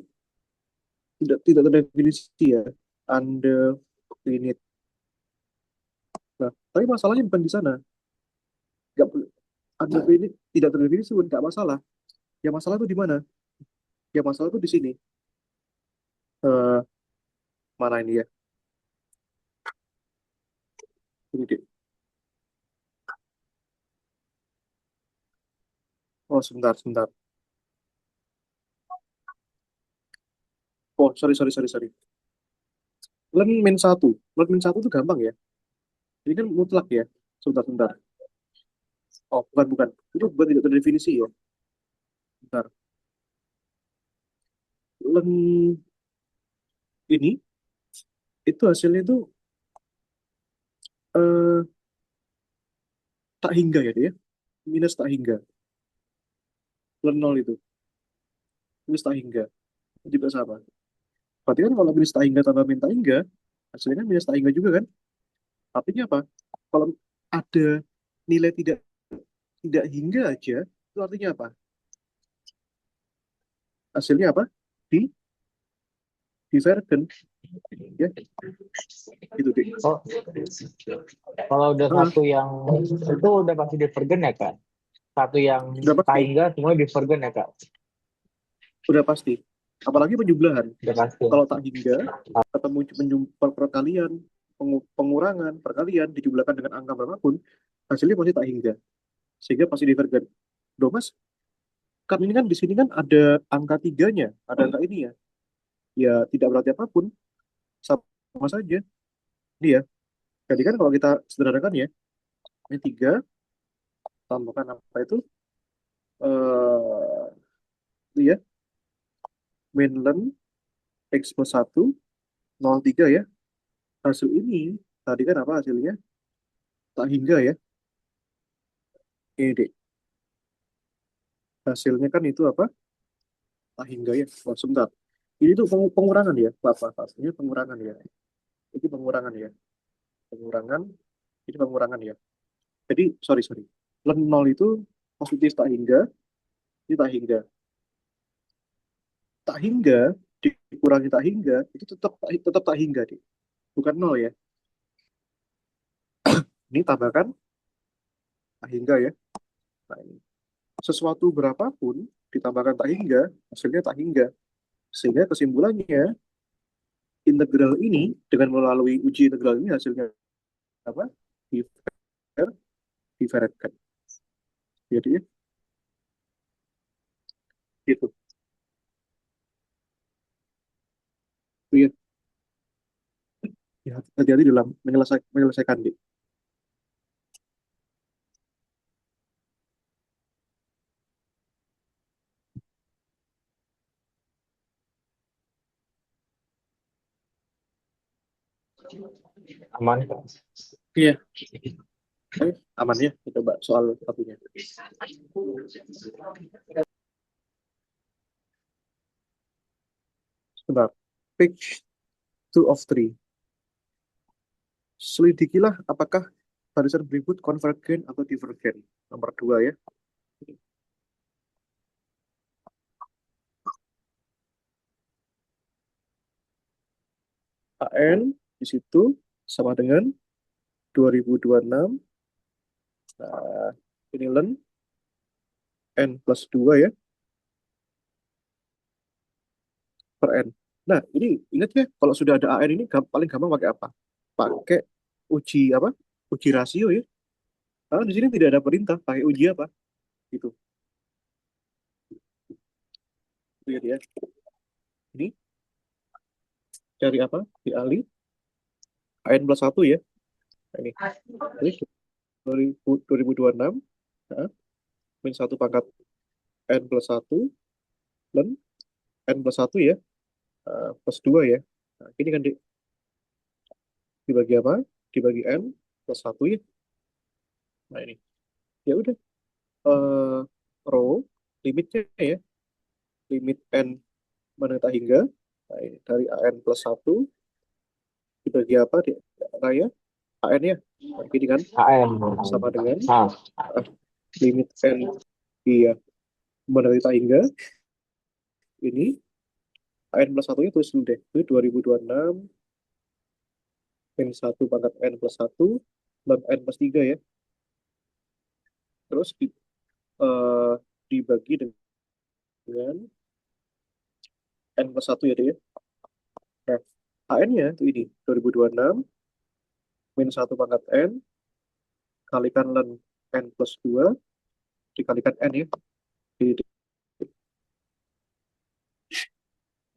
tidak terdefinisi ya. Anda ini. Nah, tapi masalahnya bukan di sana. Nggak, Anda ini tidak terdefinisi pun nggak masalah. Yang masalah tuh di mana? Yang masalah tuh di sini. Eh, mana ini ya? Ini deh. Oh, sebentar, sebentar. Oh, sorry. Len -1. Len -1 itu gampang ya. Ini kan mutlak ya. Sebentar. Oh, bukan. Itu bukan tidak terdefinisi ya. Bentar. Len ini, itu hasilnya itu eh, tak hingga ya dia. Minus tak hingga. Len 0 itu. Minus tak hingga. Itu juga sama. Berarti kan kalau minus tak hingga tambah min tak hingga, hasilnya kan minus tak hingga juga kan. Artinya apa? Kalau ada nilai tidak tidak hingga aja, itu artinya apa? Hasilnya apa? Di divergen ya, itu deh. Oh, kalau udah Ah, satu yang itu udah pasti divergen ya Kak. Satu yang udah tak pasti, hingga semua divergen ya Kak. udah pasti. Apalagi penjumlahan. Udah pasti. Kalau tak hingga, ketemu perkalian, pengurangan, perkalian, dijumlahkan dengan angka berapapun, hasilnya pasti tak hingga. Sehingga pasti divergen. Loh mas, kan ini kan di sini kan ada angka tiganya, ada angka ini ya. Ya tidak berarti apapun, sama saja. Dia. Jadi kan kalau kita sederhanakan ya, ini 3, tambahkan apa itu? Itu ya, min ln x+1, 0,3 ya. Hasil ini, tadi kan apa hasilnya? Tak hingga ya. Ini deh. Hasilnya kan itu apa? Tak hingga ya. Wah, sebentar. Ini tuh pengurangan ya, Bapak. Ini pengurangan ya. Ini pengurangan ya. Pengurangan, ini pengurangan ya. Jadi, sorry. Ln 0 itu positif tak hingga, ini tak hingga. Tak hingga, dikurangi tak hingga, itu tetap tak hingga, deh. Bukan 0 ya. Ini tambahkan tak hingga ya. Nah, ini. Sesuatu berapapun ditambahkan tak hingga, hasilnya tak hingga. Sehingga kesimpulannya, integral ini dengan melalui uji integral ini hasilnya apa? Diver, diferensikan. Jadi gitu. Iya, ya, hati-hati dalam menyelesaikan deh. Aman Kak. Iya, aman ya. Kita coba soal satunya. Sebentar. Page 2 of 3. selidikilah apakah barisan berikut konvergen atau divergen. Nomor 2 ya. AN di situ sama dengan 2026. Nah, ini len N plus 2 ya, per N. Nah, ini ingat ya, kalau sudah ada AN ini paling gampang pakai apa? Pakai uji apa? Uji rasio ya. Karena di sini tidak ada perintah, pakai uji apa? Gitu. Lihat ya. Ini cari apa? Dialih AN plus 1 ya. Nah, ini 2026. Nah, min 1 pangkat N plus 1 dan N plus 1 ya. Plus 2 ya. Nah, ini kan dibagi apa? Dibagi N plus 1 ya. Nah, ini. Ya udah. eh row limitnya ya. Limit N meneta hingga. Nah, ini dari AN plus 1 dibagi apa? Raya AN ya. Nah, ini kan HM. sama dengan Ah, limit N iya menderita hingga ini AN plus 1 nya tulis dulu deh. Itu 2026 min 1 pangkat N plus 1 dan N plus 3 ya. Terus eh, dibagi dengan N plus 1 ya deh ya. Nah, AN-nya itu ini 2026 min 1 pangkat N kalikan len N plus 2 dikalikan N ya. Jadi,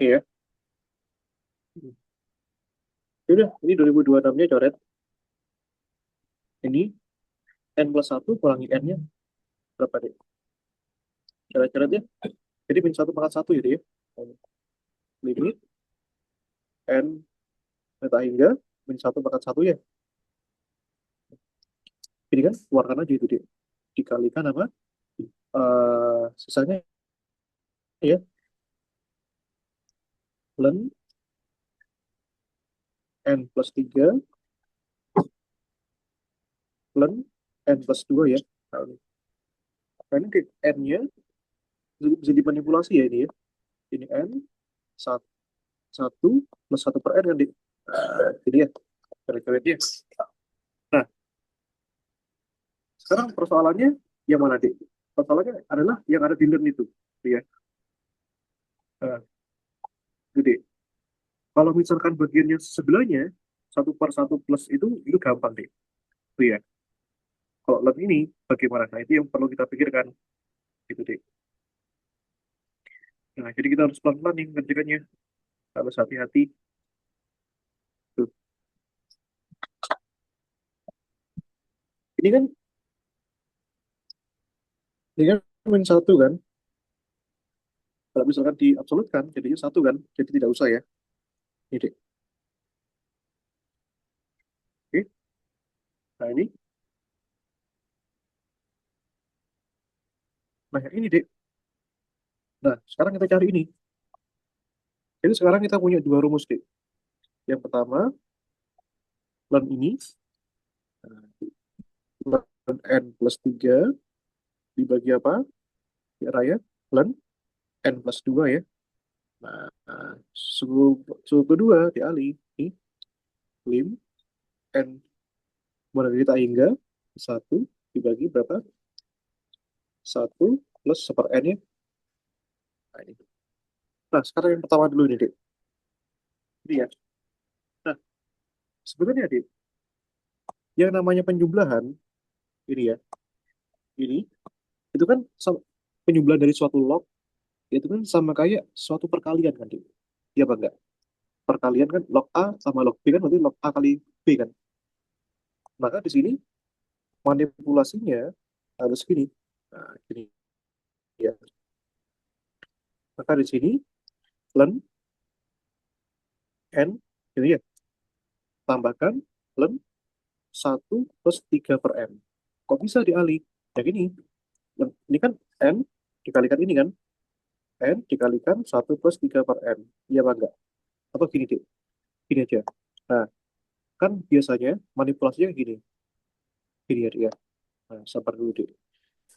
ya. Udah, ini 2026-nya coret. Ini N plus 1 kurangi N-nya berapa deh? Coret-coret ya. Jadi min 1 pangkat 1 ya deh ya. Limit N beta hingga min 1 pangkat 1 ya. Jadi kan keluarkan aja itu deh. Dikalikan apa? Sisanya ya. Len N plus 3 len N plus 2 ya. Nah, ini N-nya bisa dimanipulasi ya ini ya. Ini N 1 plus 1 per N kan. Jadi ya, coret-coretnya. Nah, sekarang persoalannya yang mana, Dik? Persoalannya adalah yang ada di LEN itu. Ya. Nah, gede. Kalau misalkan bagiannya sebelahnya, 1 per 1 plus itu gampang, Dik. Itu ya. Kalau LEN ini, bagaimana? Nah, itu yang perlu kita pikirkan. Gitu, Dik. Nah, jadi kita harus pelan-pelan nih ngerjakannya. Harus hati-hati. Tuh. Ini kan, ini kan min 1 kan. Kalau misalkan diabsolutkan, jadinya 1 kan. Jadi tidak usah ya. Ini, Dik. Oke. Nah, ini. Nah, yang ini, Dik. Nah, sekarang kita cari ini. Jadi sekarang kita punya dua rumus, Dik. Yang pertama, len ini, len N plus 3 dibagi apa? Ya, raya, len N plus 2 ya. Nah, suku, suku kedua dialih. Ini, lim N menderita hingga 1 dibagi berapa? 1 plus 1 N ya. Nah, ini. Nah, sekarang yang pertama dulu nih, Dik. Ini ya. Nah, sebenarnya, Dik, yang namanya penjumlahan, ini ya, ini, itu kan penjumlahan dari suatu log, itu kan sama kayak suatu perkalian kan, Dik. Iya apa enggak? Perkalian kan log A sama log B kan berarti log A kali B kan. Maka di sini manipulasinya harus gini. Nah, gini ya. Maka di sini len N ini ya. Tambahkan len 1 plus 3 per M. Kok bisa dialih? Ya gini. Ini kan N dikalikan ini kan. N dikalikan 1 plus 3 per M. Iya apa enggak? Apa gini, Dik? Gini aja. Nah, kan biasanya manipulasinya gini, gini ya dia. Nah, sabar dulu deh.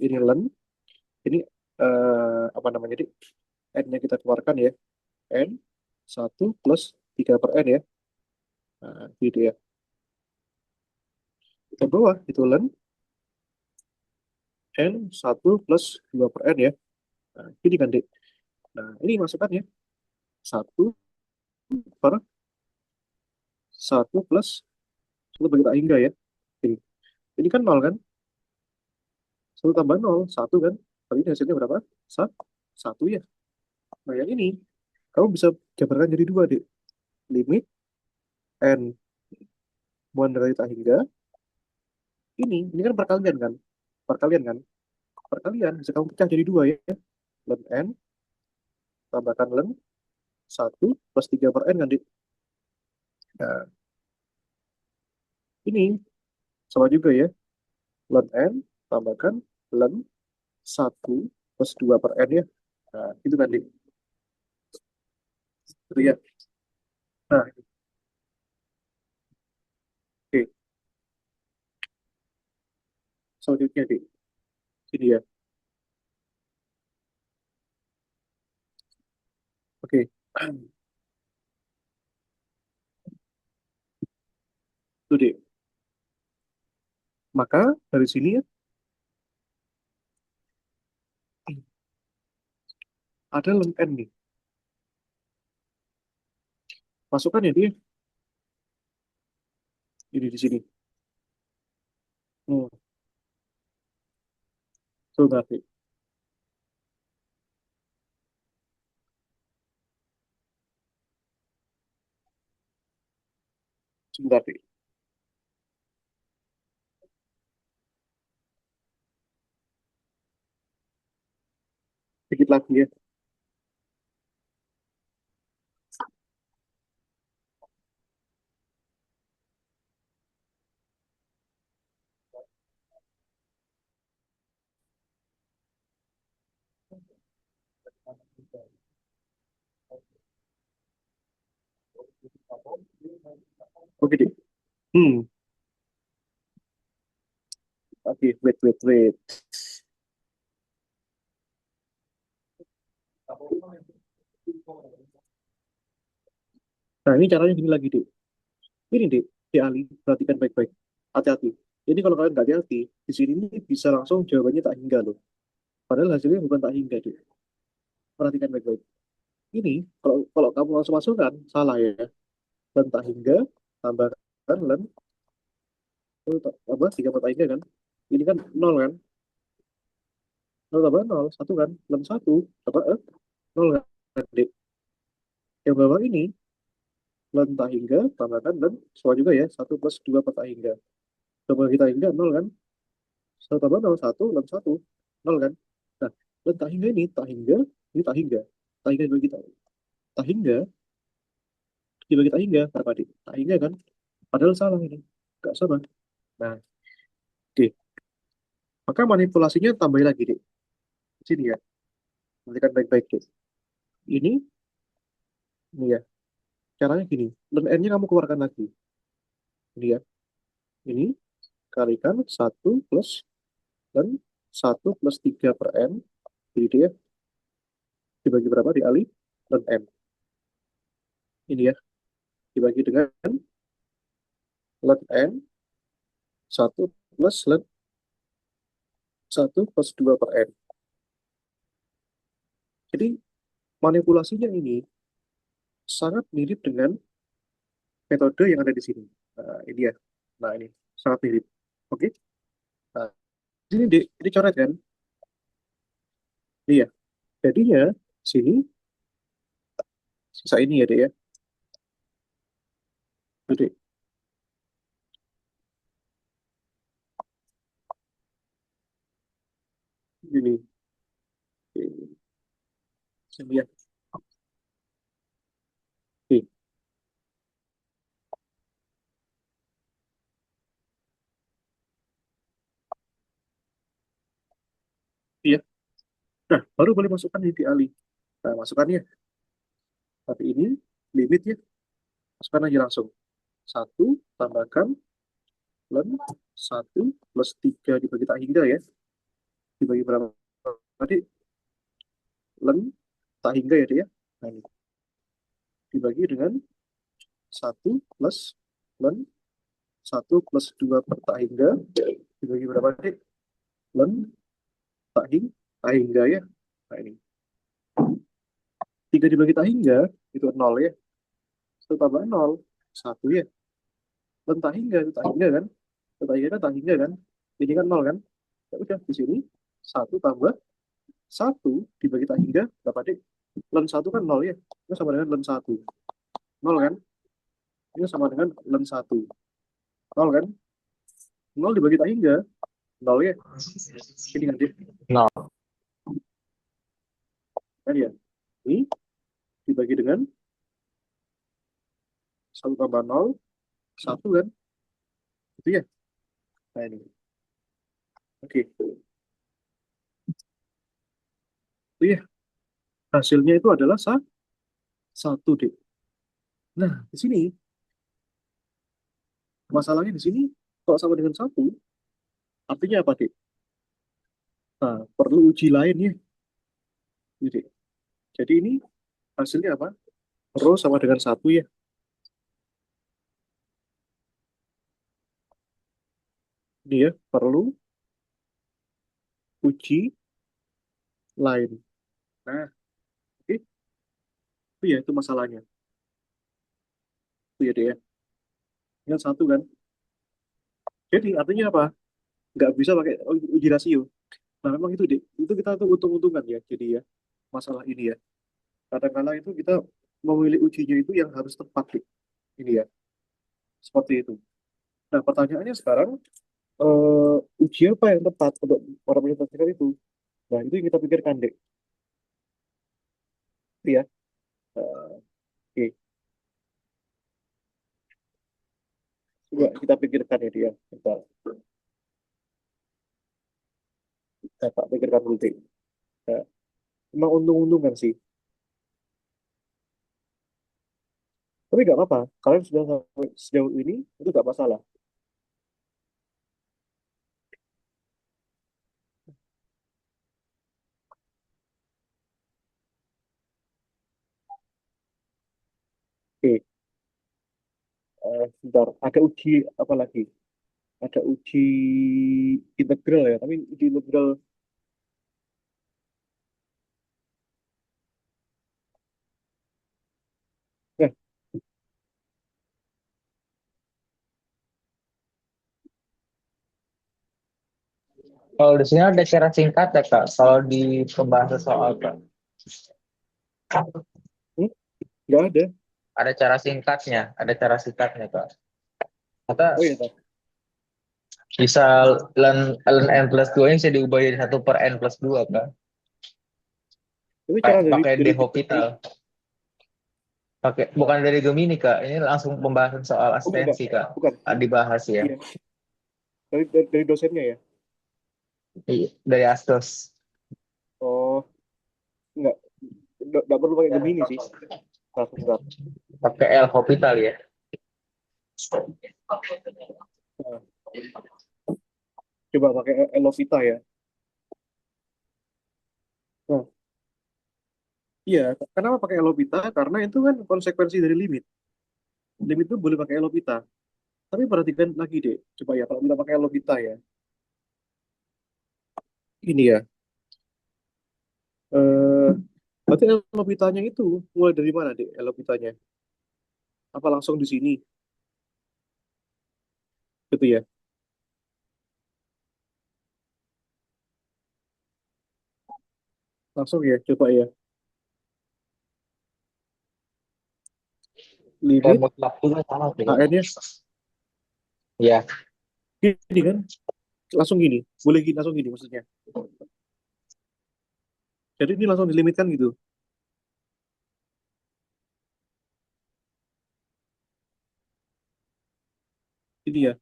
Ini len, ini apa namanya deh? N-nya kita keluarkan ya, N 1 + 3/N ya. Nah, gitu ya. Kita bawah itu len N 1 + 2/N ya. Nah, ini kan dek. Nah, ini masukkan ya. 1/1 + 1 bagi tak hingga ya. Ini kan nol kan? 1 tambah 0, 1 kan? Tapi ini hasilnya berapa? Satu ya. Nah, yang ini, kamu bisa jabarkan jadi dua, dek. Limit N mulai dari tak hingga. Ini kan perkalian kan? Perkalian kan? Perkalian, bisa kamu pecah jadi dua ya. Len N, tambahkan len 1 + 3/N kan, dek? Nah, ini sama juga ya. Len N, tambahkan len 1 + 2/N ya. Nah, itu kan, dek. Itu ya. Nah, oke. Selanjutnya, dek. Ini ya. Oke. Itu, dek. Maka dari sini ya, ada len N nih. Masukkan ya dia. Ini di sini. Hmm, sebentar, dek. Sebentar, dek. Sedikit lagi ya. Oke, dek. Hmm, oke, wait, wait, wait. Nah, ini caranya gini lagi, dek. Ini, dek. Dek Ali, perhatikan baik-baik. Hati-hati. Jadi kalau kalian nggak hati-hati, di sini ini bisa langsung jawabannya tak hingga loh. Padahal hasilnya bukan tak hingga, dek. Perhatikan baik-baik. Ini, kalau kalau kamu langsung masukkan, salah ya. Len tak hingga, tambahkan len, apa, 3 tak hingga kan. Ini kan nol kan. 0 tambah 0, 1 kan. Len 1, apa, 0 kan, dek. Yang bawah ini, len tak hingga, tambahkan len, sama juga ya. 1 + 2 tak hingga. Coba kita hingga 0 kan. 1 tambah 0, 1, len 1, 0 kan. Nah, len tak hingga ini, tak hingga, ini tak hingga. Tak hingga dibagi kita. Tak hingga, dibagi tak hingga, berapa, dek? Tak hingga kan. Padahal salah ini. Nggak sama. Nah, oke. Maka manipulasinya tambah lagi, dek. Di sini ya. Perhatikan baik-baik, dek. Ini ya. Caranya gini. Len N-nya kamu keluarkan lagi. Ini ya. Ini kalikan 1 + N 1 + 3/N. Jadi dia dibagi berapa dikali Len N. Ini ya. Dibagi dengan Len N 1 + Len 1 + 2/N. Jadi manipulasinya ini sangat mirip dengan metode yang ada di sini. Nah, ini ya. Nah, ini sangat mirip. Oke. Nah, ini coret kan? Ini ya. Jadinya sini sisa ini ya, dek ya. Jadi ini. Ini ya. Oke. Iya. Nah, baru boleh masukkan ini di Ali. Nah, masukkannya. Tapi ini limit ya. Masukkan aja langsung. 1 tambahkan len 1 plus 3 dibagi tak hingga ya. Dibagi berapa tadi? Len tak hingga ya, Dek ya. Nah, ini. Dibagi dengan 1 plus len 1 plus 2 per tak hingga. Dibagi berapa, Dek? Len tak hingga ya. Nah, ini. 3 dibagi tak hingga, itu 0 ya. 1 tambah 0, 1 ya. Len tak hingga, itu tak hingga kan. Tak hingga kan tak hingga kan. Ini kan 0 kan. Ya udah, di sini 1 tambah 1 dibagi tak hingga, berapa, Dek? Len 1 kan 0 ya. Itu sama dengan len 1. 0 kan. Ini sama dengan len 1. 0 kan. 0 dibagi tak hingga, 0 ya. Ini kan, Dek. No. Kan ya. Ini dibagi dengan 1 tambah 0, 1 kan. Itu ya. Nah, ini. Oke. Itu ya. Hasilnya itu adalah 1, Dek. Nah, di sini masalahnya di sini kalau sama dengan 1, artinya apa, Dek? Nah, perlu uji lain ya. Ini, Dek. Jadi ini hasilnya apa? Rho sama dengan 1 ya. Ini ya, perlu uji lain. Nah, oke. Itu ya, itu masalahnya. Itu ya, Dek ya. Dengan 1 kan. Jadi artinya apa? Nggak bisa pakai uji rasio. Nah, memang itu, Dek. Itu kita tuh untung-untungan ya. Jadi ya, masalah ini ya. Kadang-kadang itu kita memilih ujinya itu yang harus tepat, Dek. Ini ya, seperti itu. Nah, pertanyaannya sekarang, uji apa yang tepat untuk para presentasikan itu? Nah, itu yang kita pikirkan, Dek. Itu ya. Oke, coba kita pikirkan ya dia. Kita tak pikirkan dulu, Dek. Nah, emang untung-untungan sih. Tapi nggak apa-apa. Kalian sudah sampai sejauh ini, itu nggak masalah. Oke, sebentar. Ada uji apa lagi? Ada uji integral ya. Tapi uji integral, nah, Kalau di sini ada cara singkat ya Kak. Kalau di pembahasan soal Kak. hmm, nggak ada. Ada cara singkatnya, Kak. Kata Oh iya, tak. bisa ln n plus 2 ini bisa diubah jadi 1 per n plus 2 Kak. Tapi cara Pakai dari D'Hopital. Pakai bukan dari Gemini Kak. Ini langsung pembahasan soal oh enggak, asistensi Kak. bukan. Dibahas ya. Iya, dari dosennya ya. Iya, dari Astos. Oh, enggak. Nggak perlu pakai Gemini sih. Nah, sebentar. Pakai L Hospital ya. Nah, coba pakai Elovita ya. Nah, iya, kenapa pakai Elovita? Karena itu kan konsekuensi dari limit. Limit itu boleh pakai Elovita. Tapi perhatikan lagi deh. Coba ya, kalau kita pakai Elovita ya. Ini ya. Eh, berarti Elovitanya itu mulai dari mana deh Elovitanya? Apa langsung di sini? Gitu ya. Langsung ya, coba ya. Kayak Limit mutlak juga sama sih Kak. AN-nya Iya. gini kan. Langsung gini. Boleh gini, langsung gini maksudnya. Jadi ini langsung dilimitkan gitu. Ini ya.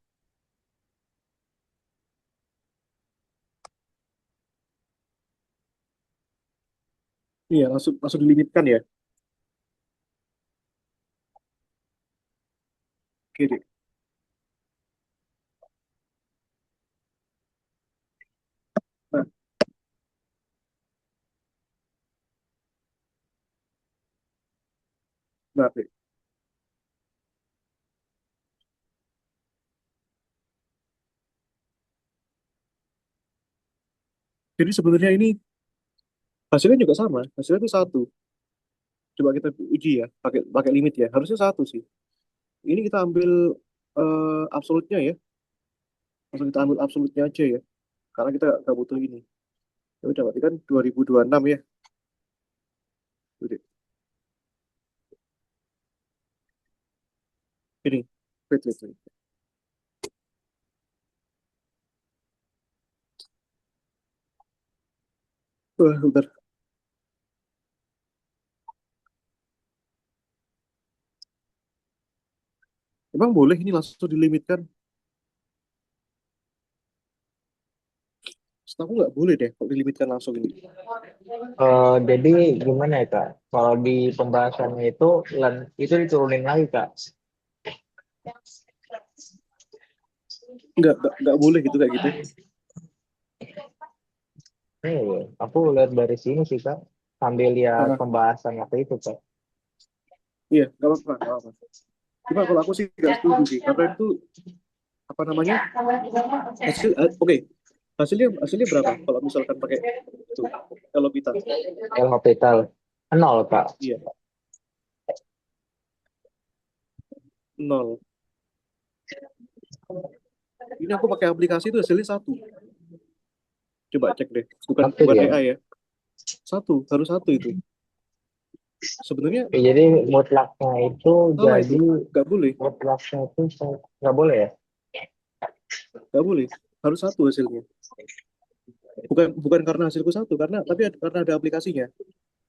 Iya, langsung langsung dilimitkan ya. Oke, Dek. Nah, nah, Dek. Jadi sebenarnya ini hasilnya juga sama. Hasilnya itu satu. Coba kita uji ya, pakai pakai limit ya. Harusnya satu sih. Ini kita ambil absolutnya ya. Langsung kita ambil absolutnya aja ya. Karena kita nggak butuh ini. Ya udah, berarti kan 2026 ya. Udah. Ini. Wait, wait, wait. Bentar. Emang boleh ini langsung dilimitkan? Setahu aku nggak boleh deh kalau dilimitkan langsung ini. Jadi gimana ya Kak? Kalau di pembahasannya itu itu diturunin lagi Kak. Nggak boleh gitu kayak gitu. Aku lihat dari sini sih Kak. Sambil lihat Ah, pembahasan waktu itu Kak. iya, nggak apa-apa, nggak apa-apa. Cuma kalau aku sih nggak setuju sih, karena itu apa namanya oke, hasilnya berapa kalau misalkan pakai itu Elobitas? El Hospital nol Kak. Iya, nol. Ini aku pakai aplikasi itu hasilnya satu. Coba cek deh, bukan Satu bukan ya. AI ya, satu, harus satu itu. Sebenarnya Jadi mutlaknya itu salah itu, jadi nggak boleh, mutlaknya itu nggak boleh ya. nggak boleh, harus satu hasilnya. Bukan bukan karena hasilku satu, karena ada aplikasinya.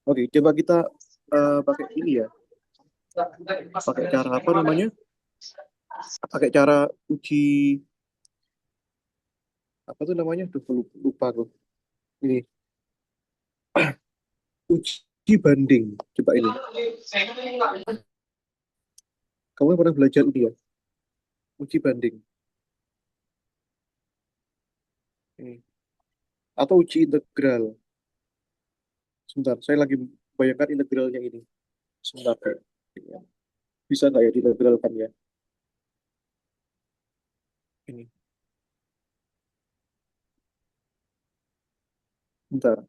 Oke, coba kita pakai ini ya, pakai cara apa namanya? Pakai cara uji apa tuh namanya? Duh, lupa aku. Ini uji banding. Coba ini. Kamu pernah belajar ini ya? Uji banding. Ini. Atau uji integral. Sebentar, saya lagi bayangkan integralnya ini. Sebentar, Kak. Bisa nggak ya diintegralkan ya? Ini. Bentar.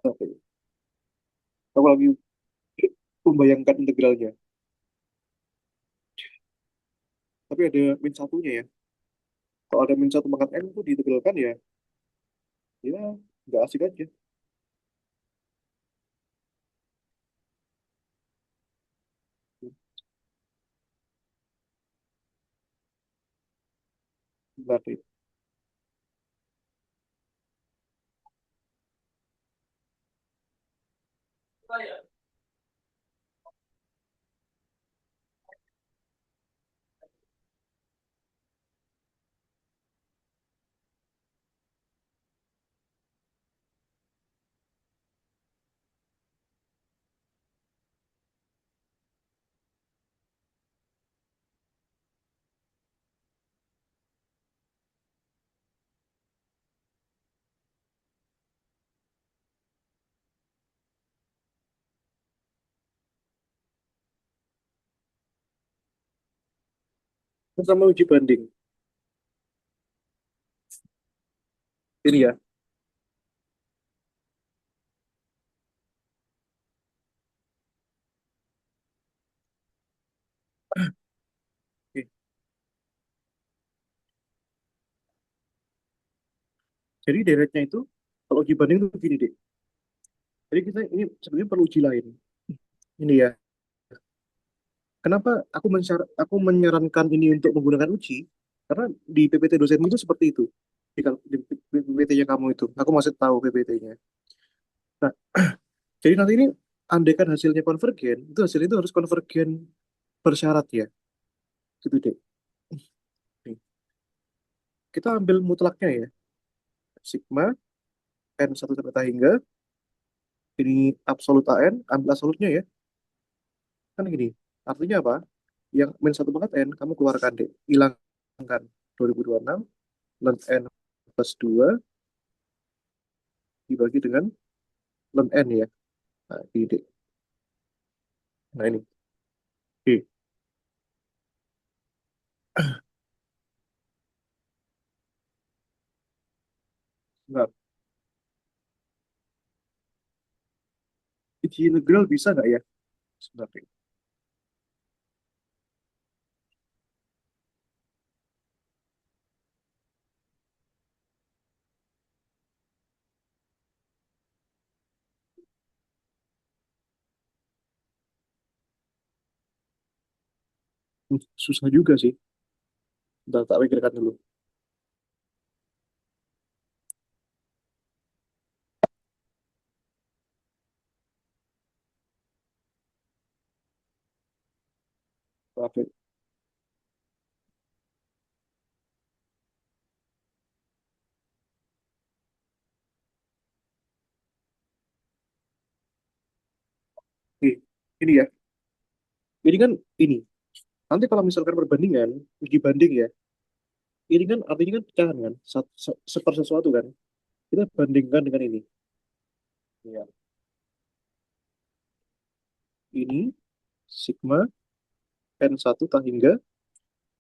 Oke. Aku lagi membayangkan integralnya. Tapi ada min satunya ya. Kalau ada min satu pangkat n itu diintegralkan ya, ya nggak asik aja. Bentar deh. Ini sama uji banding. Ini ya. Oke. Jadi deretnya itu, kalau uji banding itu begini deh. Jadi kita ini sebenarnya perlu uji lain. Ini ya. Kenapa aku menyarankan ini untuk menggunakan uji? Karena di PPT dosen itu seperti itu. Di PPT-nya kamu itu. Aku masih tahu PPT-nya. Nah, jadi nanti ini andaikan hasilnya konvergen, itu hasilnya itu harus konvergen bersyarat ya. Gitu deh. Nih, kita ambil mutlaknya ya. Sigma N1 sampai tak hingga, ini absolut AN, ambil absolutnya ya. Kan gini, artinya apa? Yang min 1 pangkat N, kamu keluarkan deh. Hilangkan 2026, ln N plus 2 dibagi dengan ln N ya. Nah, ini deh. Nah, ini. Oke. Nah, uji integral bisa nggak ya? Sebenarnya. Susah juga sih. Bentar, tak pikirkan dulu. Oke. Oke. Ini ya. Ini kan ini. Nanti kalau misalkan perbandingan, uji banding ya, ini kan artinya kan pecahan kan, seper sesuatu kan. Kita bandingkan dengan ini. Ya. Ini sigma N1 tak hingga,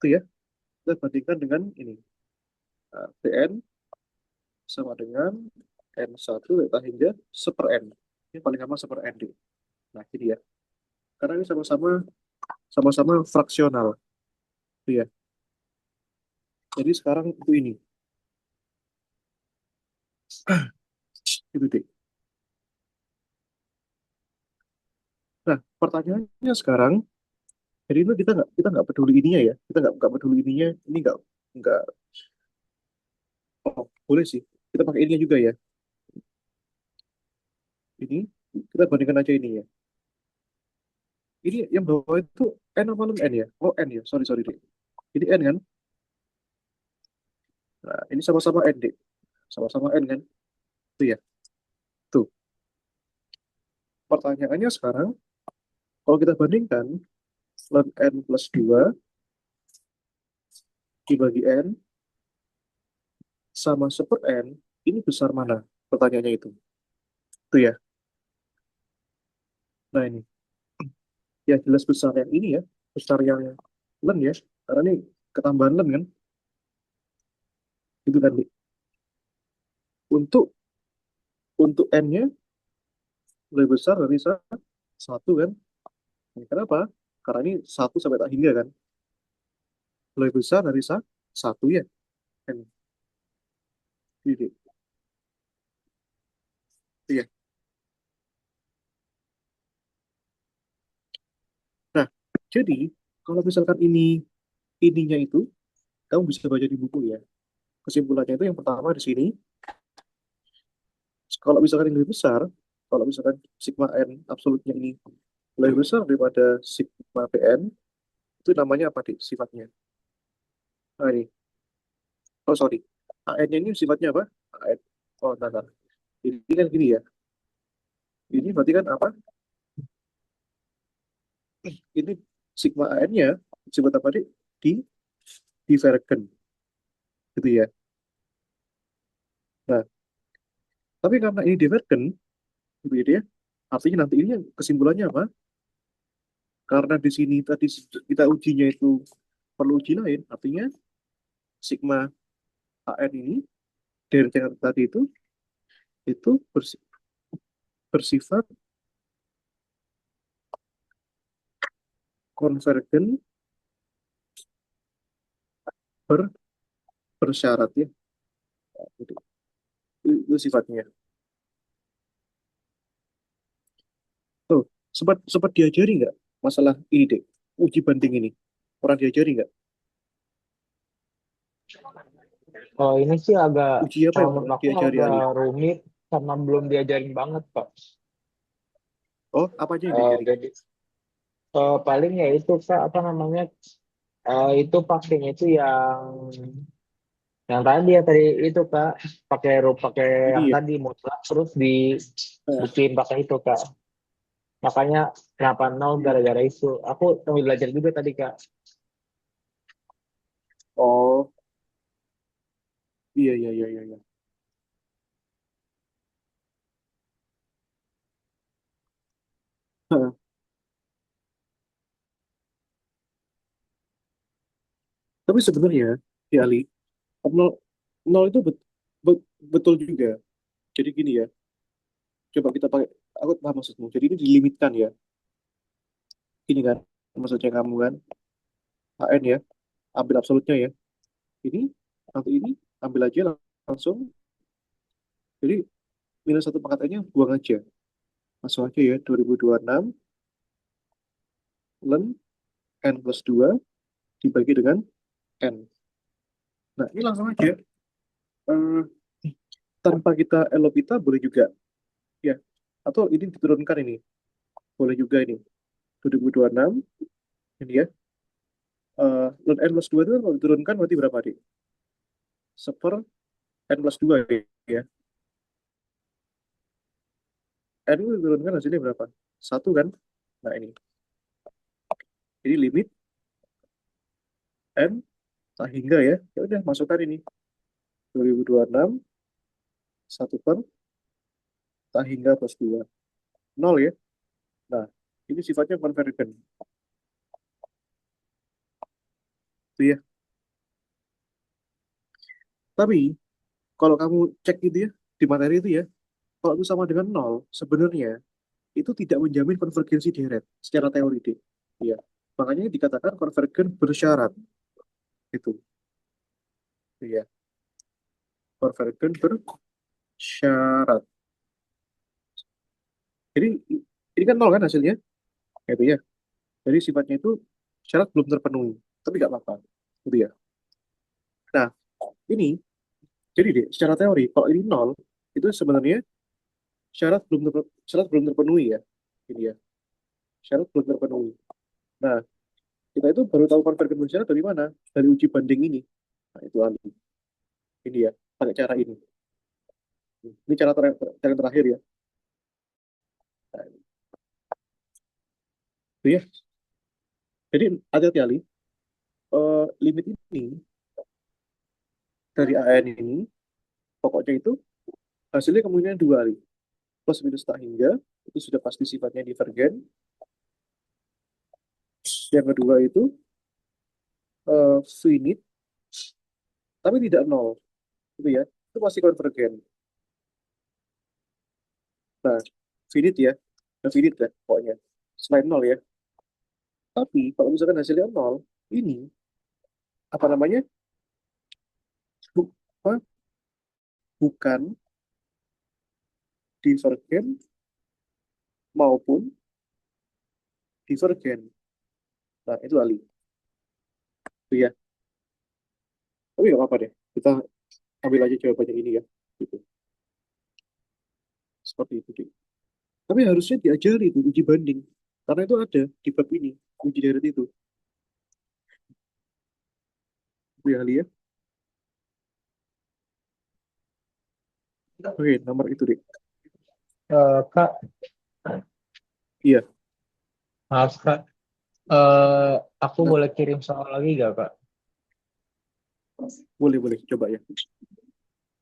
itu ya. Kita bandingkan dengan ini. Nah, Pn sama dengan N1 tak hingga seper N. Ini paling gampang seper N deh. Nah, ini ya. Karena ini sama-sama fraksional. Itu ya. Jadi sekarang itu ini. Itu deh. Nah, pertanyaannya sekarang, jadi itu kita nggak peduli ininya ya, kita nggak peduli ininya, ini nggak, oh boleh sih, kita pakai ininya juga ya, ini kita bandingkan aja ini ya, ini yang bawah itu n apa non n ya, oh n ya, sorry sorry deh, ini n kan, nah ini sama-sama n deh, sama-sama n kan, itu ya, tuh pertanyaannya sekarang, kalau kita bandingkan ln n plus 2 dibagi n sama seper n, ini besar mana? Pertanyaannya itu ya, nah ini. Ya jelas besar yang ini ya, besar yang len ya, karena ini ketambahan len kan, itu kan Dik. Untuk n-nya lebih besar dari satu kan. Nah, kenapa? Karena ini satu sampai tak hingga kan, lebih besar dari satu ya. N. Jadi, iya. Nah, jadi kalau misalkan ininya itu kamu bisa baca di buku ya. Kesimpulannya itu yang pertama di sini, kalau misalkan ini lebih besar, kalau misalkan sigma n absolutnya ini lebih besar daripada sigma pn, itu namanya apa nih sifatnya? Nah, ini. Oh, sorry. AN-nya ini sifatnya apa? AN. Oh, bentar, bentar. Ini kan gini ya. Ini berarti kan apa? Ini sigma AN-nya sifat apa nih? Di divergen. Gitu ya. Nah, tapi karena ini divergen, gitu ya. Artinya nanti ini yang kesimpulannya apa? Karena di sini tadi kita ujinya itu perlu uji lain, artinya sigma AN ini dari yang tadi itu bersifat konvergen ber, bersyarat ya. Itu, itu sifatnya. Tuh, sempat sempat diajari nggak masalah ini deh, uji banding ini? Pernah diajari nggak? Oh, ini sih agak, Uji apa kalau yang menurut pernah aku diajari agak Ali? rumit karena belum diajarin banget, Pak. Oh, apa aja yang diajari? Jadi paling ya itu Kak, apa namanya, itu pakainya itu yang Yang tadi ya tadi itu Kak, pakai Ini yang ya. tadi mutlak terus Nah, dibikin pakai itu Kak. Makanya kenapa nol iya. gara-gara itu. Aku sambil belajar juga tadi Kak. Oh, iya, iya, iya, iya, iya. Heeh. Tapi sebenarnya, ya Ali, nol, nol itu betul juga. Jadi gini ya, coba kita pakai, aku paham maksudmu. Jadi ini dilimitkan ya. Gini kan, maksudnya kamu kan, HN ya, ambil absolutnya ya. Ini, nanti ini, ambil aja langsung. Jadi minus satu pangkat N-nya buang aja. Langsung aja ya, 2026 ln N plus 2 dibagi dengan N. Nah, ini langsung aja. Eh, tanpa kita elopita boleh juga. Ya, atau ini diturunkan ini. Boleh juga ini. 2026 ini ya. Ln N plus 2 itu kalau diturunkan berarti berapa, Dik? Seper N plus 2 ya. N itu diturunkan hasilnya berapa? Satu kan? Nah, ini. Jadi limit N tak hingga ya. Ya udah, masukkan ini. 2026 1 per tak hingga plus 2. Nol ya. Nah, ini sifatnya convergent. Itu ya. Tapi, kalau kamu cek gitu ya, di materi itu ya, kalau itu sama dengan nol, sebenarnya itu tidak menjamin konvergensi deret secara teori deh. Ya. Makanya dikatakan konvergen bersyarat. Itu. Ya. Konvergen bersyarat. Jadi, ini kan nol kan hasilnya? Gitu ya. Jadi sifatnya itu syarat belum terpenuhi. Tapi nggak apa-apa. Gitu ya. Nah, ini, jadi deh, secara teori, kalau ini nol, itu sebenarnya syarat belum terpenuhi ya. Ini ya. Syarat belum terpenuhi. Nah, kita itu baru tahu konvergen bersyarat dari mana? Dari uji banding ini. Nah, itu ahli. Ini ya, pakai cara ini. Ini cara yang terakhir ya. Nah, itu ya. Jadi hati-hati Ali. Limit ini dari AN ini, pokoknya itu hasilnya kemungkinan dua Ali. Plus minus tak hingga, itu sudah pasti sifatnya divergen. Yang kedua itu finite, tapi tidak nol. Itu ya. Itu pasti konvergen. Nah, finite ya. Nah, finite ya, pokoknya. Selain nol ya. Tapi kalau misalkan hasilnya nol, ini apa namanya? Bu- apa? Bukan divergen maupun divergen. Nah, itu Ali. Itu ya. Tapi nggak apa-apa deh. Kita ambil aja jawabannya ini ya. Gitu. Seperti itu deh. Tapi harusnya diajari itu uji banding. Karena itu ada di bab ini. Uji deret itu. Itu ya Ali ya. Oke, nomor itu deh. Kak, Iya, maaf Kak. Aku nah, boleh kirim soal lagi gak Kak? boleh boleh coba ya.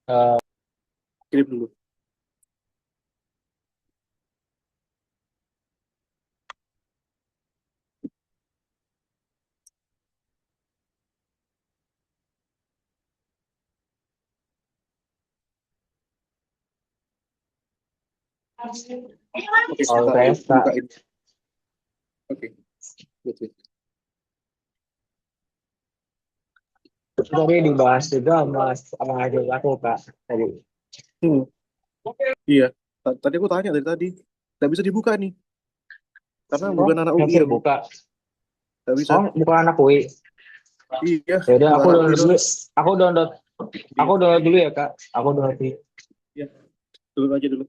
Eh, Kirim dulu. Oke, soal sebentar Ali. UTS Kak. Bukain. Oke, wait, wait. Itu tadi dibahas juga sama adik aku Kak. Tadi. Hmm, iya. Tadi aku tanya dari tadi. Nggak bisa dibuka nih. Karena Oh, bukan anak nggak UI bisa aku. dibuka. Nggak bisa. Oh, bukan anak UI. Iya, Ya udah, bukan aku anak UI download dulu. soalnya. Aku download. Iya, Aku download dulu ya Kak. Aku download dulu. iya. Dulu aja dulu.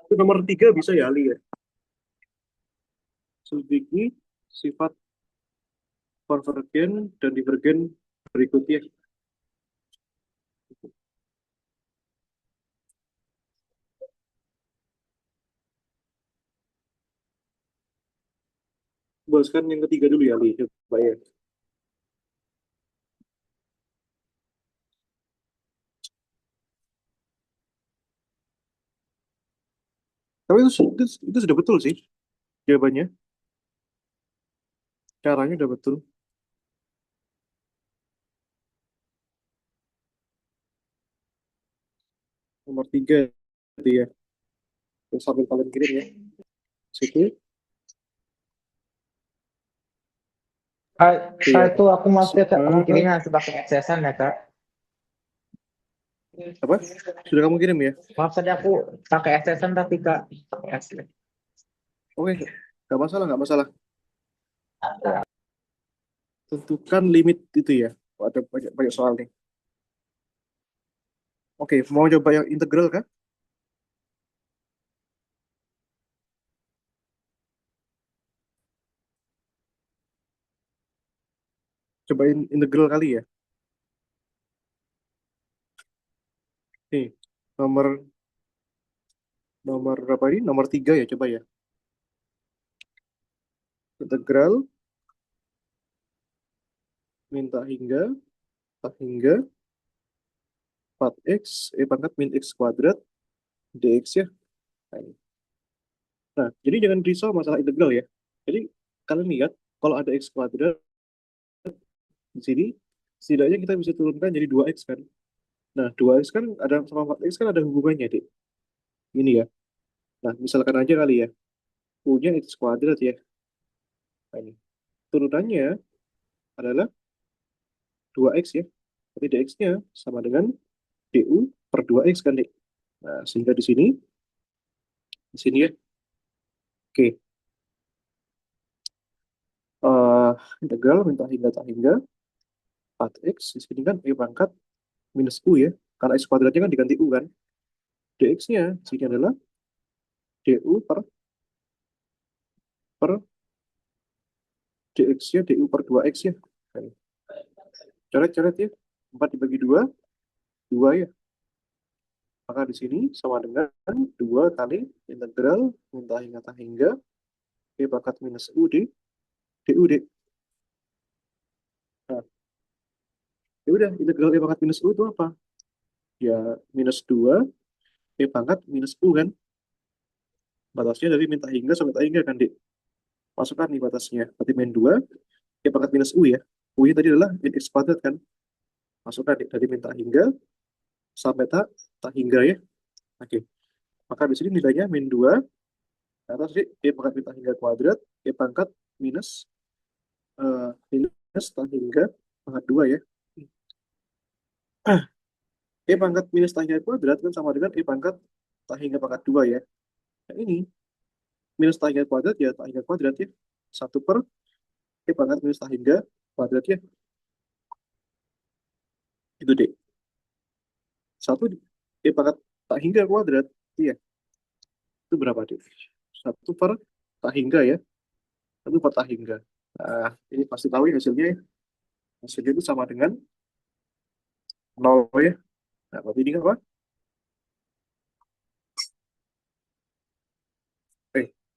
Itu nomor 3 bisa ya, Ali ya. Selidiki sifat konvergen dan divergen berikutnya. Bahaskan yang ketiga dulu ya, Ali. Coba ya. Tapi itu sudah betul sih jawabannya. Caranya udah betul. Nomor 3 itu ya. Terus sambil kalian kirim ya. Situ. Kak, Itu Kak, ya. itu aku maksudnya Kak, aku Ah, kirimnya langsung pakai accessan ya Kak. apa? Sudah kamu kirim ya? Maksudnya aku pakai accessan tapi Kak pakai accessan. Oke, nggak masalah, nggak masalah. Tentukan limit itu ya. Oh, ada banyak, banyak soal nih. Oke, mau coba yang integral kah? Cobain integral kali ya. Nih, nomor nomor berapa ini? Nomor 3 ya, coba ya. Integral minta hingga 4x pangkat min x kuadrat dx ya. Nah, ini. Nah, jadi jangan risau masalah integral ya. Jadi kalian lihat kalau ada x kuadrat di sini, setidaknya kita bisa turunkan jadi 2x kan. Nah, 2x kan ada sama 4x kan ada hubungannya, Dik. Ini ya. Nah, misalkan aja kali ya, punya x kuadrat ya. Nah, ini. Turunannya adalah 2x ya. Berarti dx-nya sama dengan du per 2x kan, Dik. Nah, sehingga di sini ya. Oke. Eh integral minta hingga tak hingga 4x di sini kan pangkat minus u ya. Karena x kuadratnya kan diganti u kan. Dx-nya di sini adalah du per dx-nya du per 2x ya. Nah, coret-coret ya. 4 dibagi 2, 2 ya. Maka di sini sama dengan 2 kali integral minta hingga tak hingga pangkat minus u du d. Nah, ya udah integral pangkat minus u itu apa? Ya minus 2 pangkat minus u kan. Batasnya dari minta hingga sampai tak hingga kan, Dik. Masukkan nih batasnya. Berarti min 2 pangkat minus u ya. U-nya tadi adalah min x kuadrat kan. Masukkan Dik. Dari minta hingga sampai tak hingga ya. Oke. Maka di sini nilainya min 2 atas Dik, pangkat minta hingga kuadrat, pangkat minus minus tak hingga pangkat 2 ya. Pangkat minus tak hingga kuadrat kan sama dengan pangkat tak hingga pangkat 2 ya. Nah ini minus tak hingga kuadrat ya tak hingga kuadrat ya. 1 per pangkat minus tak hingga kuadrat ya. Itu deh. 1 pangkat tak hingga kuadrat. Iya, itu berapa deh? 1 per tak hingga ya. 1 per tak hingga. Nah, ini pasti tahu ya hasilnya ya. Hasilnya itu sama dengan 0 ya. Nah, berarti ini apa?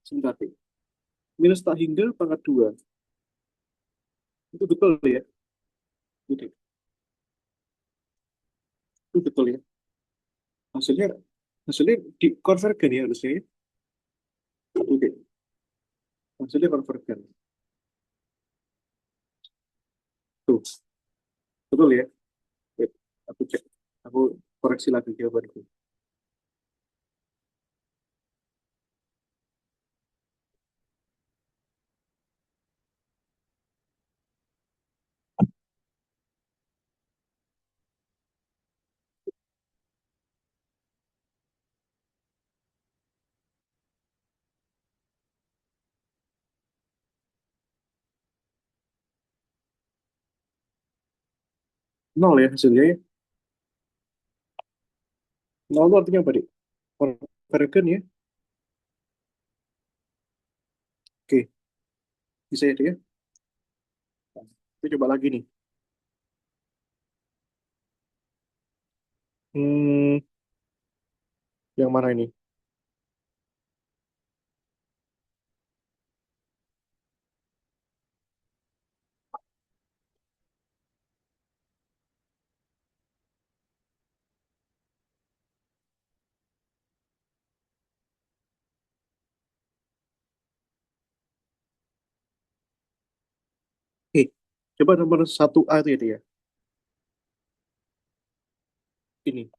Sebentar deh. Minus tak hingga pangkat 2. Itu betul ya. Itu, itu betul ya. Hasilnya hasilnya di konvergen ya harusnya ya. Oke. Hasilnya konvergen. Tuh, betul ya. Wait, aku cek. Aku koreksi lagi jawabanku. Nol ya hasilnya ya. Nol itu artinya apa, Dik? Konvergen ya. Bisa ya, Dek, ya? Kita coba lagi nih. Hmm, yang mana ini? Oke, coba nomor 1A itu ya, Dek, ya. Ini.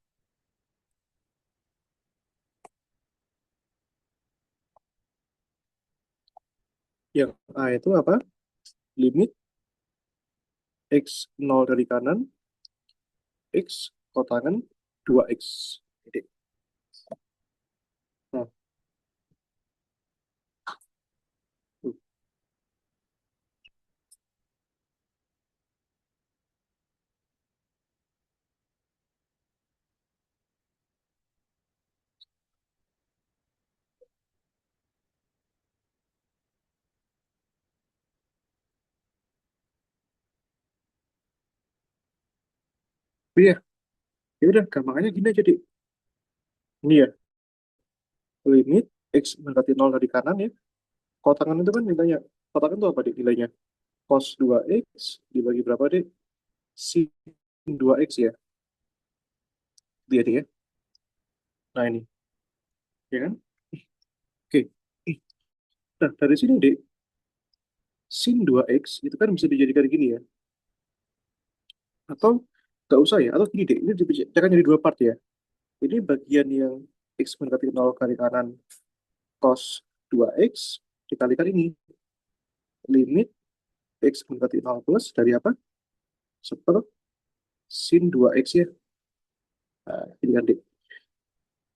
Yang A itu apa? Limit X 0 dari kanan, X kotangan 2X. Dek. Nah, tuh. Iya, ya udah, gampangnya gini aja, Dek. Ini ya, limit X mendekati 0 dari kanan ya. Kotangan itu kan nilainya. Kotangan itu apa, Dek, nilainya? Cos 2X dibagi berapa, Dek? Sin 2X ya. Dia, Dek, ya. Nah, ini. Ya kan? Oke. Nah, dari sini, Dek, sin 2X itu kan bisa dijadikan gini ya. Atau nggak usah ya. Atau gini, Dek. Ini dibicarakan jadi dua part ya. Ini bagian yang X mendekati 0 kali kanan cos 2X dikalikan ini. Limit X mendekati 0 plus dari apa? Seper sin 2X ya. Nah, ini kan, Dek.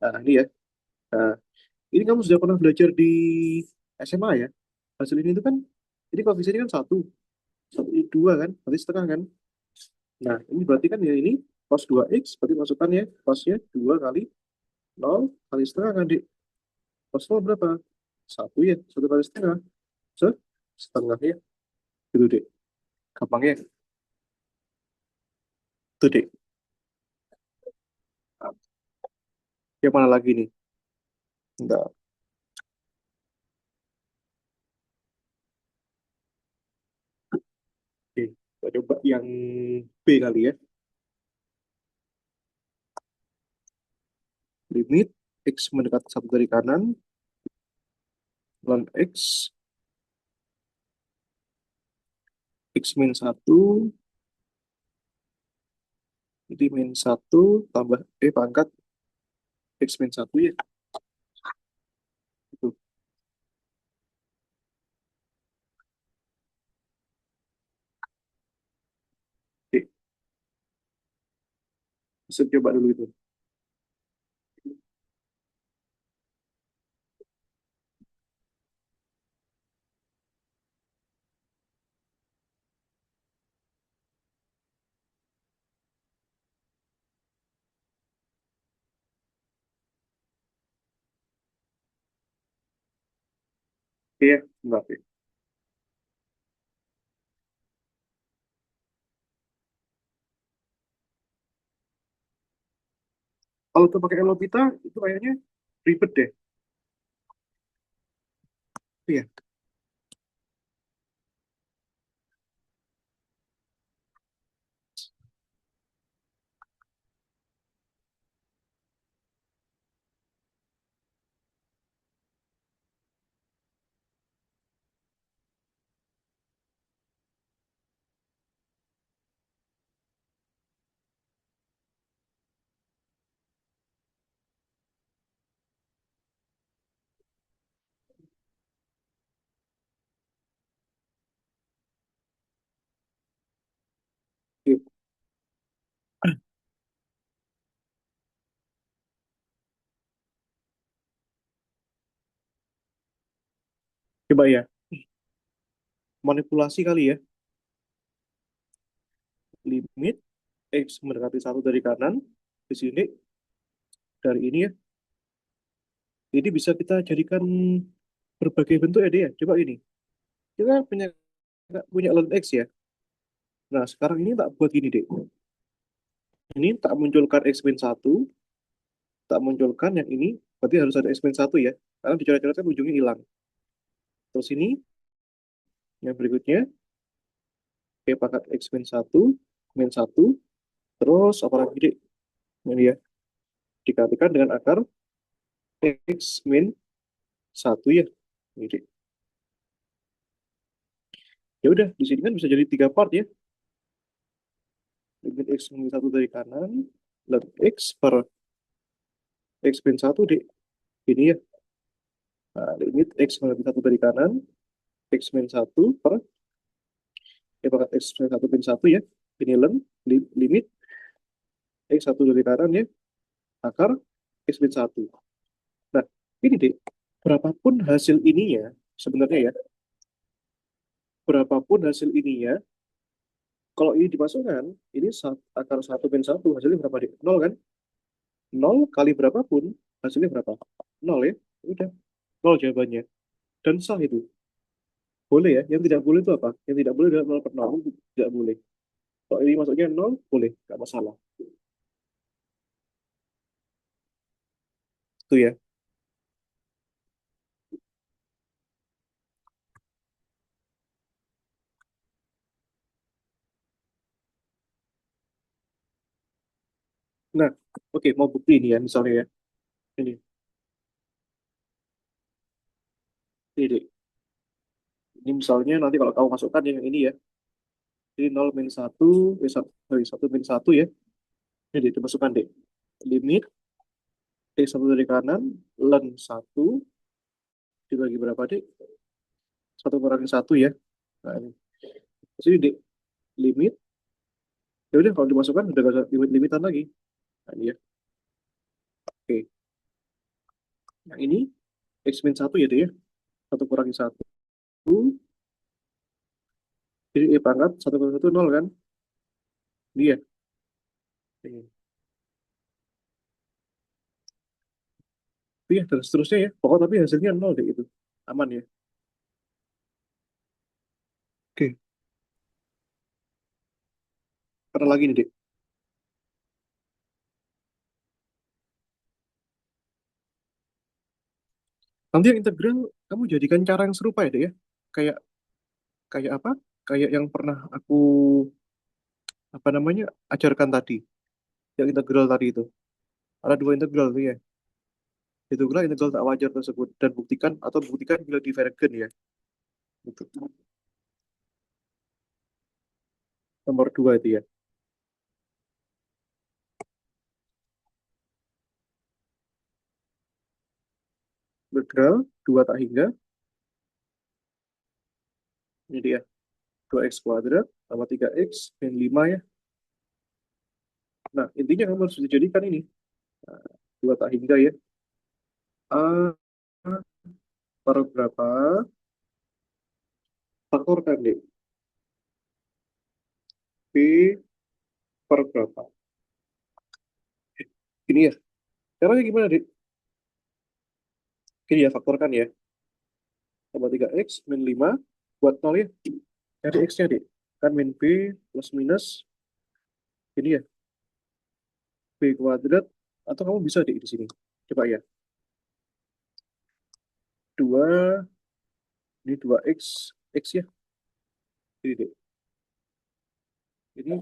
Nah, ini ya. Nah, ini kamu sudah pernah belajar di SMA ya. Hasil ini itu kan, ini koefisiennya kan satu, satu ini dua kan, berarti setengah kan. Nah, ini berarti kan ya ini cos 2X, berarti masukkan ya, cosnya 2 kali 0 kali setengah kan, Dik. Cos 0 berapa? Satu ya, satu kali setengah. Se setengah ya, gitu, Dik. Gampang ya, itu, Dik. Nah, yang mana lagi nih? Enggak. Oke, kita coba yang B kali ya. Limit X mendekati satu dari kanan, ln X, X min satu, jadi min satu tambah pangkat X min satu ya. Itu. Oke, bisa coba dulu itu. Iya, enggak. Oke. Kalau tuh pakai Elopita, itu kayaknya ribet deh. Iya, iya. Coba ya, manipulasi kali ya. Limit X mendekati satu dari kanan, di sini, dari ini ya. Jadi bisa kita jadikan berbagai bentuk ya, dia. Coba ini. kita punya punya ln X ya. Nah, sekarang ini tak buat gini, Dek. Ini tak munculkan X min 1, tak munculkan yang ini, berarti harus ada X min 1 ya. Karena dicoret-coret kan ujungnya hilang. Terus ini, yang berikutnya, P pangkat X min 1, terus apa lagi, Dek? Ini ya, dikalikan dengan akar X min 1 ya. Ini, Dek. Ya udah, di sini kan bisa jadi 3 part ya. Limit X min 1 dari kanan, dan X per X min 1, Dek. Ini ya. Nah, limit X min 1 dari kanan, X min 1 per ya pangkat X min 1 min 1 ya. Ini limit X1 dari kanan ya, akar X min 1. Nah, ini deh, berapapun hasil ininya, sebenarnya ya, berapapun hasil ininya, kalau ini dimasukkan, ini akar 1 min 1, hasilnya berapa deh? 0 kan? 0 kali berapapun, hasilnya berapa? 0 ya, udah, 0 jawabannya. Dan sah itu. Boleh ya, yang tidak boleh itu apa? Yang tidak boleh adalah 0 per 0, itu tidak boleh. Kalau ini masuknya 0, boleh, nggak masalah. Itu ya. Nah, oke, mau bukti ini ya, misalnya ya. Ini, ini deh. Ini misalnya nanti kalau kamu masukkan yang ini ya, ini 0 min 1, sorry, 1 min 1 ya. Ini dimasukkan deh. Limit X1 dari kanan, ln 1, dibagi berapa deh? 1 kurangi 1 ya. Nah, ini. Terus ini deh, limit. Ya udah, kalau dimasukkan udah gak ada limit-limitan lagi. Nah, ini ya. Oke. Yang ini, X min 1 ya deh ya. 1 kurangi 1. Jadi E pangkat, 1 kurangi 1, 0 kan? Dia. Ini. Iya, dan seterusnya ya. Pokoknya tapi hasilnya 0 deh itu. Aman ya. Oke. Karena lagi nih deh. Nanti yang integral kamu jadikan cara yang serupa ya deh ya. Kayak kayak apa? Kayak yang pernah aku apa namanya ajarkan tadi, yang integral tadi itu. Ada dua integral tuh ya. Itulah integral tak wajar tersebut dan buktikan atau buktikan bila divergen ya. Itu nomor dua itu ya. Integral dua tak hingga ini dia 2x kuadrat tambah 3x min 5 ya. Nah, intinya kamu harus dijadikan ini. Nah, 2 tak hingga ya. A per berapa? Faktorkan deh. B per berapa? Ini ya. Caranya gimana, Dik? Ini ya, faktorkan ya. Tambah 3x min 5 buat 0 ya. Cari x-nya, Dik. Kan min B plus minus ini ya. B kuadrat. Atau kamu bisa, Dik, di sini. Coba ya. 2, ini 2x, x ya. Ini, Dik. Ini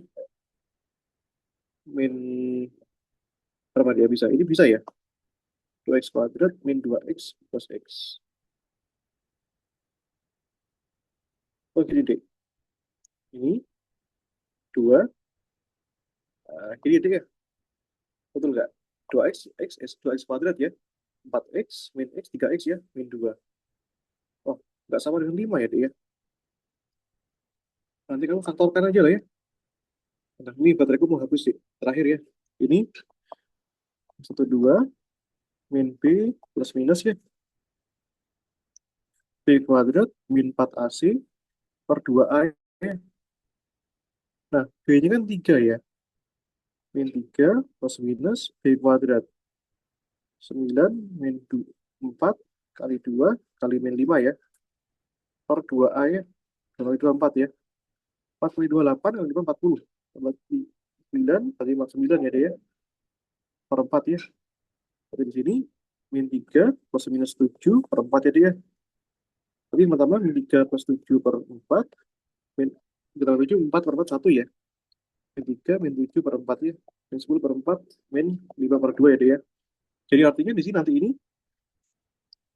min berapa dia bisa? Ini bisa ya. 2x kuadrat min 2x plus x. Oh, gini, Dik. Ini 2. Gini, Dik ya. Betul nggak? 2x, x 2x kuadrat ya. 4x min x, 3x ya, min 2. Oh, nggak sama dengan 5 ya, Dik ya. Nanti kamu faktorkan aja lah ya. Nah, ini bateraiku mau habis sih. Terakhir ya. Ini 1, 2 min B plus minus ya. B kuadrat min 4AC per 2A ya. Nah, B-nya kan 3 ya. Min 3 plus minus B kuadrat. 9 min 4 kali 2 kali min 5 ya. per 2A ya. 2 kali 2, 4 ya. 4 kali 2, 8, kali 5, 40. Berarti 9, kali 5, 9 ya dia ya. Per 4 ya. Berarti di sini min 3 plus minus 7 per 4 ya dia. Tapi pertama min 3 plus 7 per 4. Min, kita 7, 4 per 4, 1 ya. Min 3, min 7 per 4 ya. Min 10 per 4, min 5 per 2 ya dia. Jadi artinya di sini nanti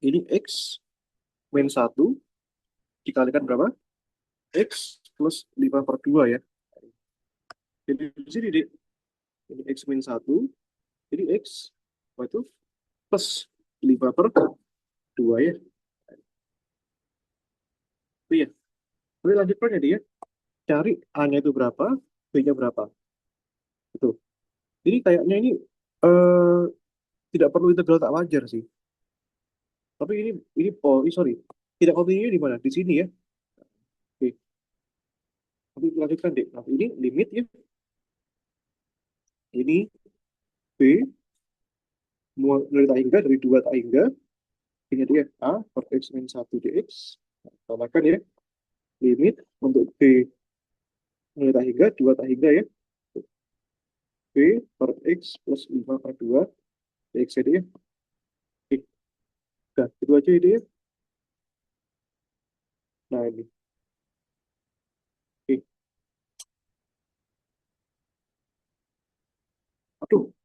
ini X min 1 dikalikan berapa? X plus 5 per 2 ya. Jadi di sini ini X min 1, jadi X apa itu plus 5 per 2 ya. Itu ya. Lalu lanjutkan ya dia. Cari A-nya itu berapa, B-nya berapa. Itu. Jadi kayaknya ini eh, tidak perlu integral tak wajar sih. Tapi ini oh, sorry. Tidak kontinu di mana? Di sini ya. Oke. Tapi lanjutkan deh. Nah, ini limit ya. Ini B dari tak hingga dari 2 tak hingga. Ini dia A per X min 1 dx. Nah, tambahkan ya. Limit untuk B dari tak hingga 2 tak hingga ya. B per X plus 5 per 2 dx ya dia. Oke. Udah, itu aja ide ya. Nah ini. Oke. Aduh,